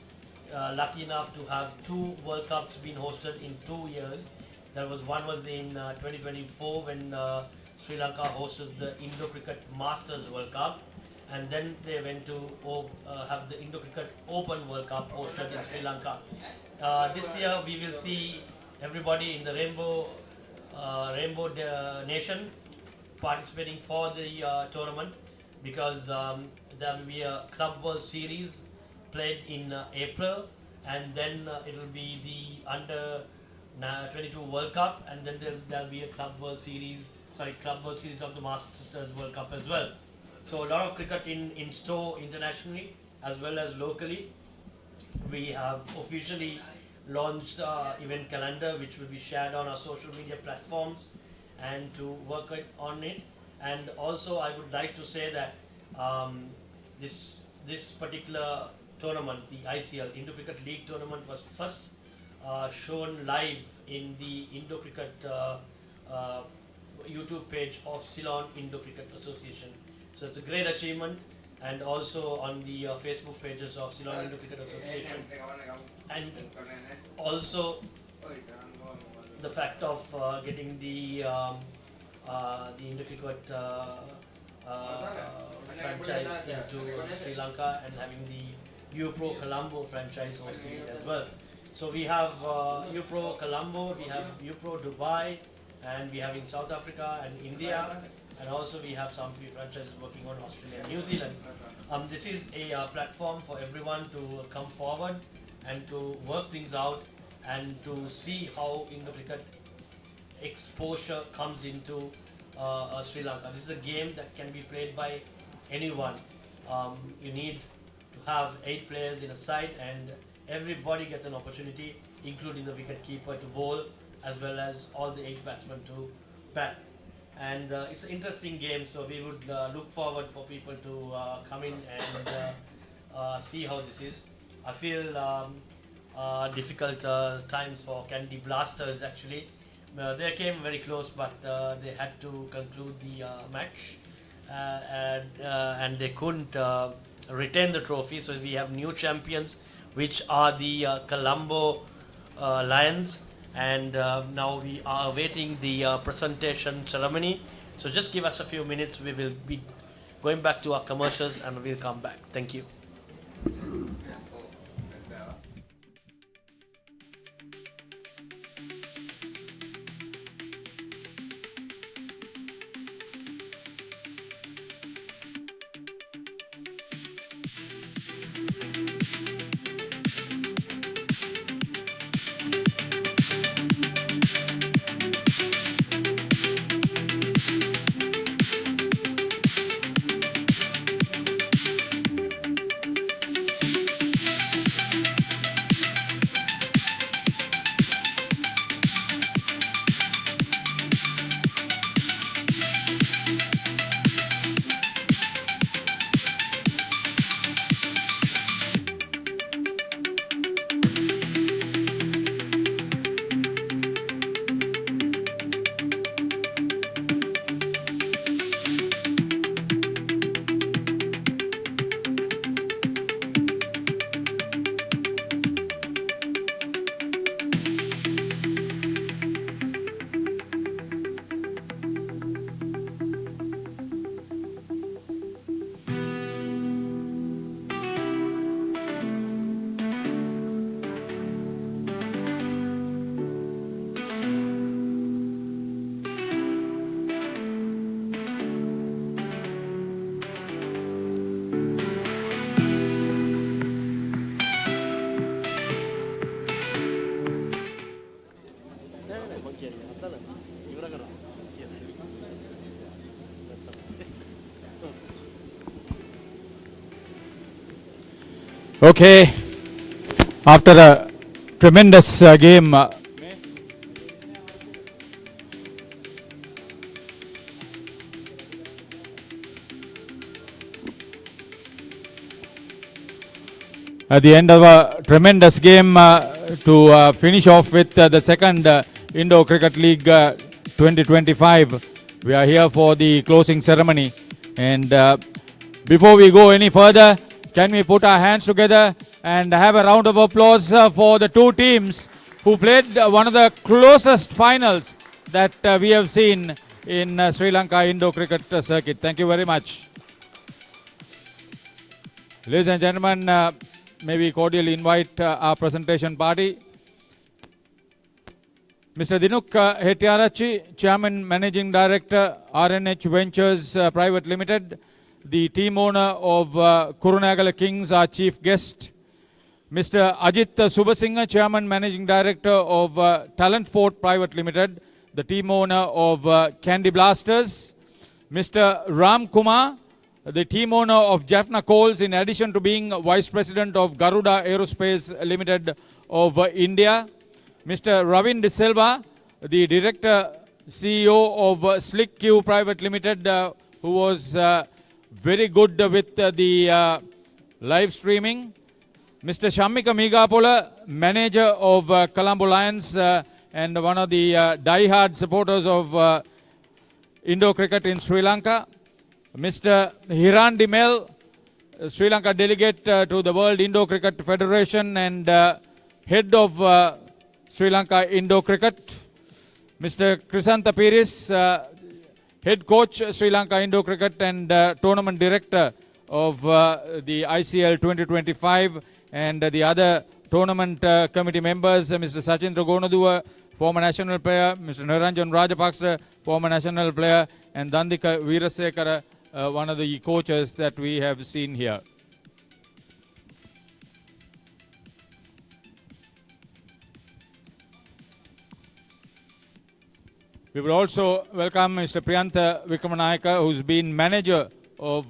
lucky enough to have 2 World Cups being hosted in 2 years. One was in 2024 when Sri Lanka hosted the Indo-Cricket Masters World Cup, and then they went to have the Indo-Cricket Open World Cup hosted in Sri Lanka. This year we will see everybody in the Rainbow Nation participating for the tournament. because there will be a Club World Series played in April, and then it will be the under 22 World Cup, and then there'll be a Club World Series of the Masters World Cup as well. So a lot of cricket in store internationally as well as locally. We have officially launched event calendar, which will be shared on our social media platforms, and to work on it. And also I would like to say that this particular tournament, the ICL Indo Cricket League tournament, was first shown live in the Indo Cricket YouTube page of Ceylon Indo Cricket Association. So it's a great achievement, and also on the Facebook pages of Ceylon Indo Cricket Association, and also the fact of getting the Indo Cricket franchise into Sri Lanka, and having the UPro Colombo franchise hosting it as well. So we have UPro Colombo, we have UPro Dubai, and we have in South Africa and India, and also we have some few franchises working on Australia and New Zealand. This is a platform for everyone to come forward and to work things out, and to see how Indo Cricket exposure comes into Sri Lanka. This is a game that can be played by anyone. You need to have 8 players in a side, and everybody gets an opportunity, including the wicket keeper to bowl, as well as all the 8 batsmen to bat. And it's an interesting game, so we would look forward for people to come in and see how this is. I feel difficult times for Kandy Blasters actually. They came very close, but they had to conclude the match, and they couldn't retain the trophy. So we have new champions, which are the Colombo Lions, and now we are awaiting the presentation ceremony. So just give us a few minutes. We will be going back to our commercials, and we'll come back. Thank you. Okay, after a tremendous game, at the end of a tremendous game to finish off with the second Indo Cricket League 2025, we are here for the closing ceremony. And before we go any further, can we put our hands together and have a round of applause for the two teams who played one of the closest finals that we have seen in Sri Lanka Indo Cricket circuit. Thank you very much. Ladies and gentlemen, may we cordially invite our presentation party. Mr. Dinuk Hettiarachchi, Chairman Managing Director, RNH Ventures Private Limited. the team owner of Kurunagala Kings, our chief guest. Mr. Ajit Subasinghe, Chairman Managing Director of Talent Fort Private Limited, the team owner of Kandy Blasters. Mr. Ram Kumar, the team owner of Jaffna Coals, in addition to being Vice President of Garuda Aerospace Limited of India. Mr. Ravin De Silva, the Director CEO of Slick Q Private Limited, who was very good with the live streaming. Mr. Shammika Megapola, Manager of Colombo Lions and one of the die-hard supporters of Indo cricket in Sri Lanka. Mr. Hiran Dimel, Sri Lanka delegate to the World Indo Cricket Federation and head of Sri Lanka Indo Cricket. Mr. Krisantha Piris, head coach Sri Lanka Indo Cricket and tournament director of the ICL 2025, and the other tournament committee members, Mr. Sachindra Gonaduwa, former national player, Mr. Niranjan Rajapaksa, former national player, and Dandika Veerasekara, one of the coaches that we have seen here. We would also welcome Mr. Priyantha Vikramanayaka, who's been manager of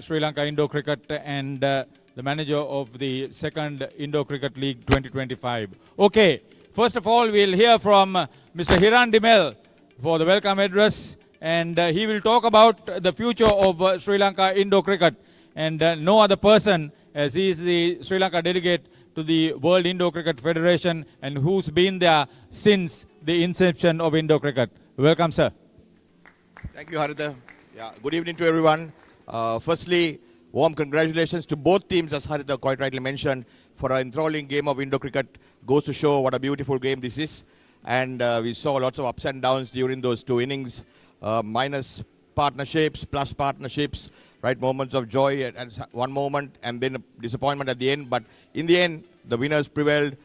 Sri Lanka Indo Cricket and the manager of the second Indo Cricket League 2025. Okay, first of all, we'll hear from Mr. Hiran Dimel for the welcome address, and he will talk about the future of Sri Lanka Indo Cricket, and no other person, as he is the Sri Lanka delegate to the World Indo Cricket Federation and who's been there since the inception of Indo Cricket. Welcome, sir. Thank you, Haritha. Yeah, good evening to everyone. Firstly, warm congratulations to both teams, as Haritha quite rightly mentioned, for an enthralling game of Indo Cricket. Goes to show what a beautiful game this is. And we saw lots of ups and downs during those two innings, minus partnerships, plus partnerships, right? Moments of joy at one moment and then a disappointment at the end. But in the end, the winners prevailed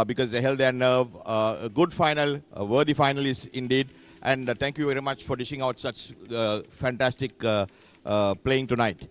because they held their nerve. A good final, a worthy finalist indeed. And thank you very much for dishing out such fantastic playing tonight.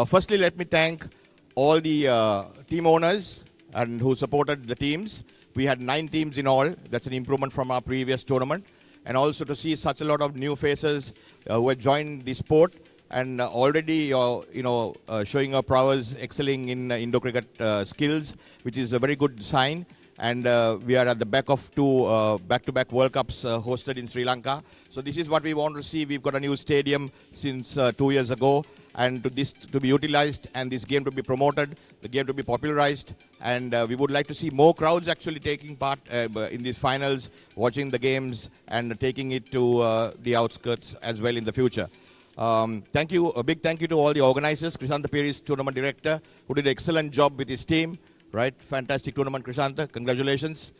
Firstly, let me thank all the team owners and who supported the teams. We had 9 teams in all. That's an improvement from our previous tournament. And also to see such a lot of new faces who have joined the sport and already showing your prowess, excelling in Indo cricket skills, which is a very good sign. And we are at the back of 2 back-to-back World Cups hosted in Sri Lanka. So this is what we want to see. We've got a new stadium since 2 years ago, and to be utilized and this game to be promoted, the game to be popularized. And we would like to see more crowds actually taking part in these finals, watching the games and taking it to the outskirts as well in the future. Thank you, a big thank you to all the organizers, Krisantha Piris, tournament director, who did an excellent job with his team. Right, fantastic tournament, Krisantha. Congratulations.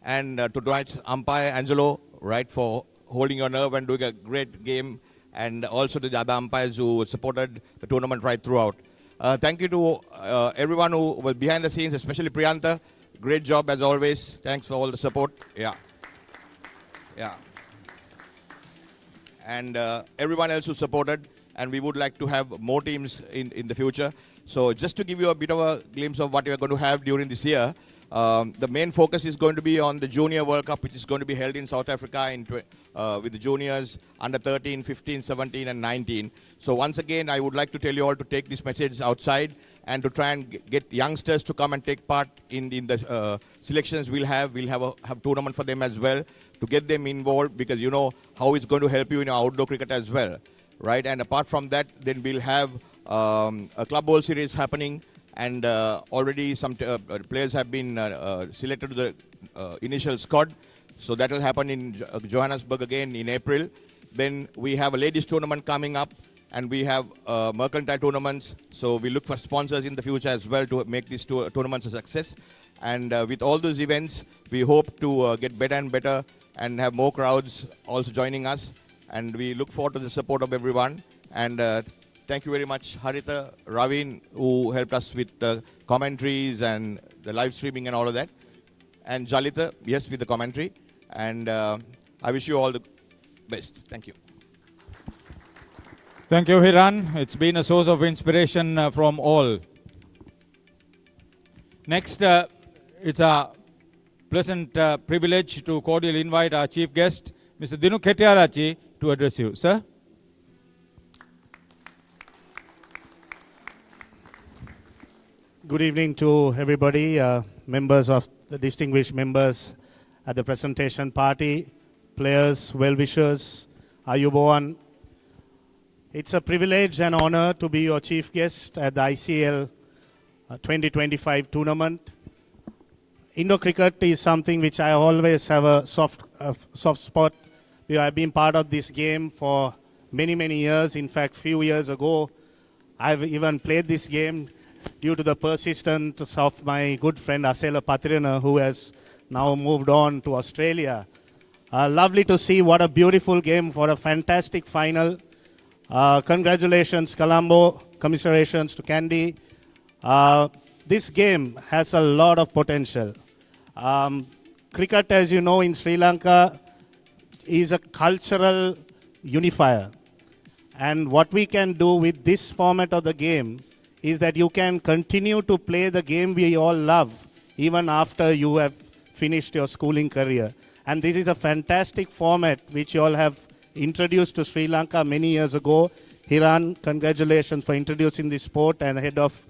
And to tonight's umpire, Angelo, right, for holding your nerve and doing a great game. And also to the other umpires who supported the tournament right throughout. Thank you to everyone who was behind the scenes, especially Priyantha. Great job as always. Thanks for all the support. Yeah. Yeah. And everyone else who supported. And we would like to have more teams in the future. So just to give you a bit of a glimpse of what we are going to have during this year, the main focus is going to be on the Junior World Cup, which is going to be held in South Africa with the juniors under 13, 15, 17 and 19. So once again, I would like to tell you all to take this message outside and to try and get youngsters to come and take part in the selections we'll have. We'll have tournament for them as well to get them involved, because you know how it's going to help you in outdoor cricket as well. Right, and apart from that, then we'll have a Club World Series happening, and already some players have been selected to the initial squad. So that will happen in Johannesburg again in April. Then we have a ladies tournament coming up, and we have mercantile tournaments. So we look for sponsors in the future as well to make these tournaments a success. And with all those events, we hope to get better and better and have more crowds also joining us. And we look forward to the support of everyone. And thank you very much, Haritha, Ravin, who helped us with the commentaries and the live streaming and all of that. And Jalita, yes, with the commentary. And I wish you all the best. Thank you. Thank you, Hiran. It's been a source of inspiration from all. Next, it's a pleasant privilege to cordially invite our chief guest, Mr. Dinu Kettiarachi, to address you. Sir? Good evening to everybody, members of the distinguished members at the presentation party, players, well-wishers, Ayubowan. It's a privilege and honor to be your chief guest at the ICL 2025 tournament. Indo-cricket is something which I always have a soft spot. I've been part of this game for many, many years. In fact, few years ago, I've even played this game due to the persistence of my good friend Asela Patrina, who has now moved on to Australia. Lovely to see, what a beautiful game for a fantastic final. Congratulations, Colombo. Commiserations to Kandy. This game has a lot of potential. Cricket, as you know, in Sri Lanka is a cultural unifier. And what we can do with this format of the game is that you can continue to play the game we all love even after you have finished your schooling career. And this is a fantastic format which you all have introduced to Sri Lanka many years ago. Hiran, congratulations for introducing this sport, and the head of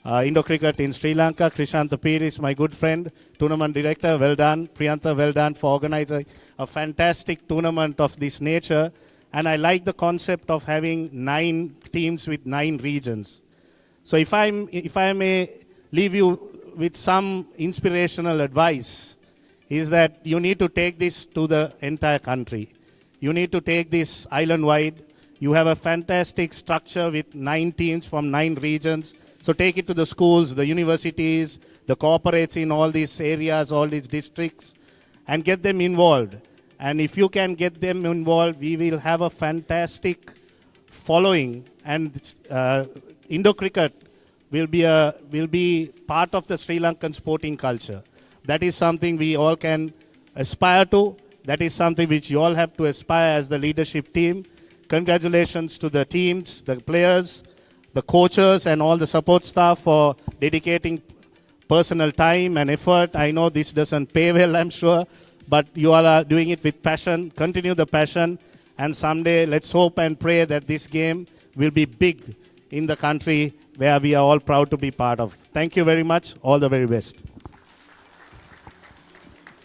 Indo-Cricket in Sri Lanka, Krishanta Piris, my good friend, tournament director, well done. Priyantha, well done for organizing a fantastic tournament of this nature. And I like the concept of having 9 teams with 9 regions. So if I may leave you with some inspirational advice, is that you need to take this to the entire country. You need to take this island-wide. You have a fantastic structure with 9 teams from 9 regions. So take it to the schools, the universities, the corporates in all these areas, all these districts, and get them involved. And if you can get them involved, we will have a fantastic following. And Indo-Cricket will be part of the Sri Lankan sporting culture. That is something we all can aspire to. That is something which you all have to aspire as the leadership team. Congratulations to the teams, the players, the coaches, and all the support staff for dedicating personal time and effort. I know this doesn't pay well, I'm sure, but you all are doing it with passion. Continue the passion, and someday let's hope and pray that this game will be big in the country where we are all proud to be part of. Thank you very much. All the very best.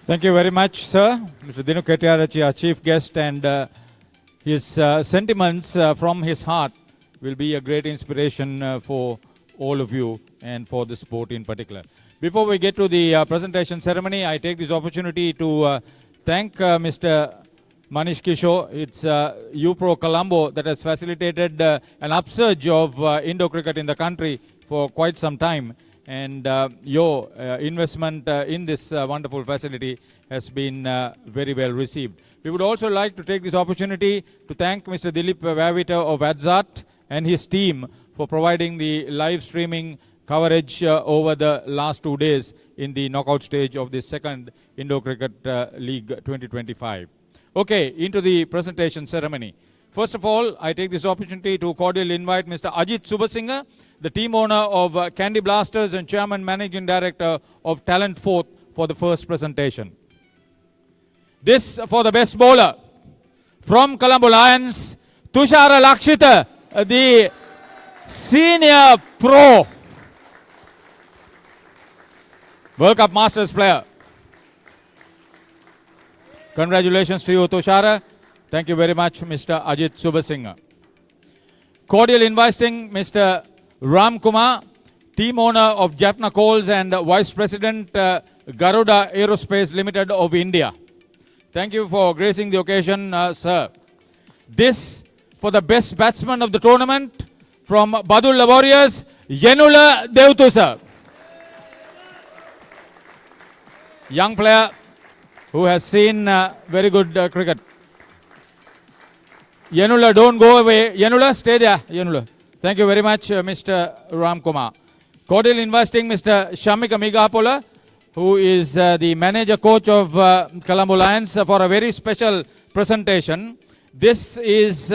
Thank you very much, sir. Mr. Dinu Kettiarachi, our chief guest, and his sentiments from his heart will be a great inspiration for all of you and for the sport in particular. Before we get to the presentation ceremony, I take this opportunity to thank Mr. Manish Kishore. It's UPro Colombo that has facilitated an upsurge of Indo-Cricket in the country for quite some time. And your investment in this wonderful facility has been very well received. We would also like to take this opportunity to thank Mr. Dilip Vavita of Adzat and his team for providing the live streaming coverage over the last 2 days in the knockout stage of the second Indo-Cricket League 2025. Okay, into the presentation ceremony. First of all, I take this opportunity to cordially invite Mr. Ajit Subasinghe, the team owner of Kandy Blasters and chairman managing director of Talent Fourth, for the first presentation. This for the best bowler from Colombo Lions, Tushara Lakshita, the senior pro World Cup Masters player. Congratulations to you, Tushara. Thank you very much, Mr. Ajit Subasinghe. Cordial inviting Mr. Ram Kumar, team owner of Jaffna Coals and Vice President Garuda Aerospace Limited of India. Thank you for gracing the occasion, sir. This for the best batsman of the tournament from Badulla Warriors, Yenula Devtu, sir. Young player who has seen very good cricket. Yenula, don't go away. Yenula, stay there. Yenula. Thank you very much, Mr. Ram Kumar. Cordial inviting Mr. Shamik Amigapola, who is the manager coach of Colombo Lions, for a very special presentation. This is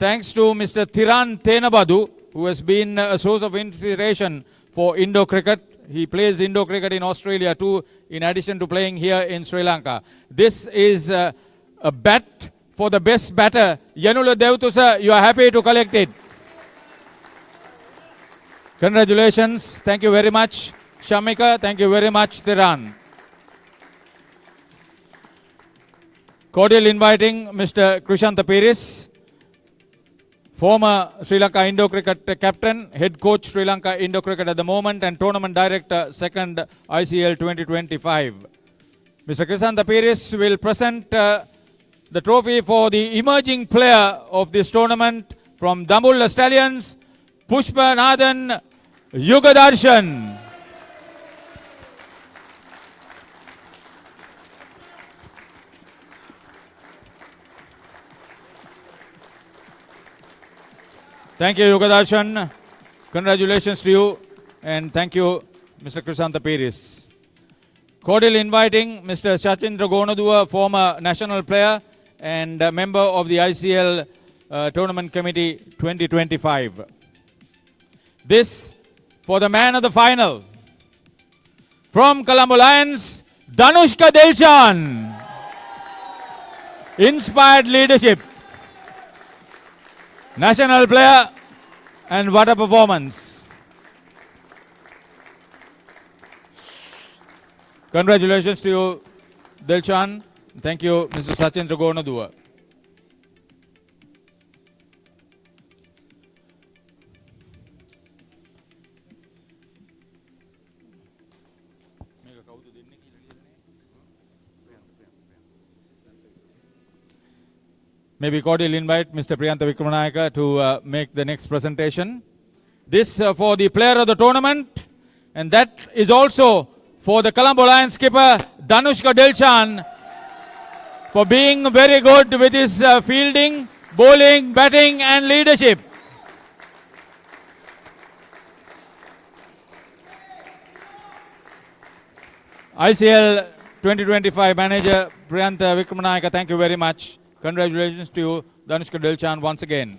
thanks to Mr. Thiran Tenabadu, who has been a source of inspiration for Indo cricket. He plays Indo cricket in Australia too, in addition to playing here in Sri Lanka. This is a bat for the best batter. Yanula Devtusa, you are happy to collect it. Congratulations. Thank you very much, Shamika. Thank you very much, Thiran. Cordial inviting Mr. Krishanta Piris, former Sri Lanka Indo Cricket captain, head coach Sri Lanka Indo Cricket at the moment, and tournament director, second ICL 2025. Mr. Krishanta Piris will present the trophy for the emerging player of this tournament from Dambulla Stallions, Pushpa Nathan Yugadarshan. Thank you, Yugadarshan. Congratulations to you, and thank you, Mr. Krishanta Piris. Cordial inviting Mr. Sachindra Gonadua, former national player and a member of the ICL Tournament Committee 2025. This for the man of the final. From Colombo Lions, Danushka Dilshan. Inspired leadership. National player, and what a performance. Congratulations to you, Dilshan. Thank you, Mr. Sachindra Gonadua. May we cordially invite Mr. Priyantha Vikramanayaka to make the next presentation. This for the player of the tournament, and that is also for the Colombo Lions skipper Danushka Dilshan for being very good with his fielding, bowling, batting and leadership. ICL 2025 manager Priyantha Vikramanayaka, thank you very much. Congratulations to you, Danushka Dilshan, once again.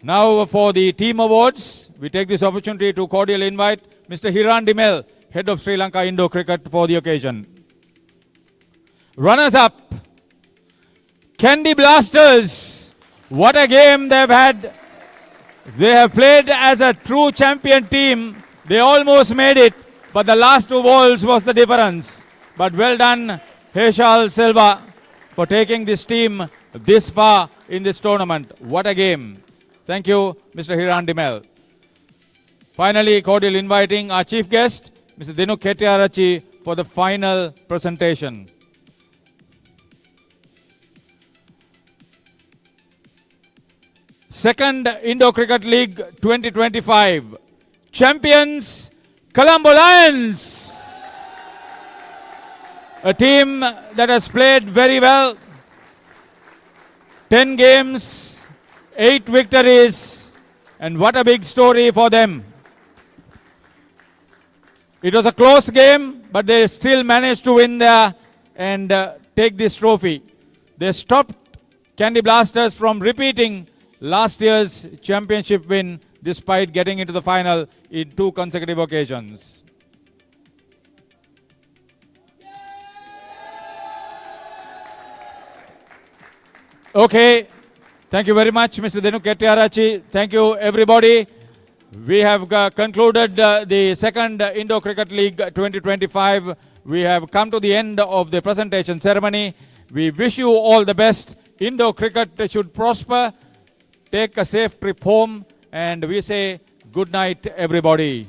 Now for the team awards, we take this opportunity to cordially invite Mr. Hiran Dimel, head of Sri Lanka Indo Cricket, for the occasion. Runners up, Kandy Blasters. What a game they've had. They have played as a true champion team. They almost made it, but the last 2 balls was the difference. But well done, Heshal Silva, for taking this team this far in this tournament. What a game. Thank you, Mr. Hiran Dimel. Finally, cordial inviting our chief guest, Mr. Dinu Kettiarachi, for the final presentation. Second Indo Cricket League 2025. Champions, Colombo Lions. A team that has played very well. 10 games, 8 victories, and what a big story for them. It was a close game, but they still managed to win there and take this trophy. They stopped Kandy Blasters from repeating last year's championship win despite getting into the final in 2 consecutive occasions. Okay, thank you very much, Mr. Dinu Kettiarachi. Thank you, everybody. We have concluded the second Indo Cricket League 2025. We have come to the end of the presentation ceremony. We wish you all the best. Indo Cricket should prosper. Take a safe trip home, and we say good night, everybody.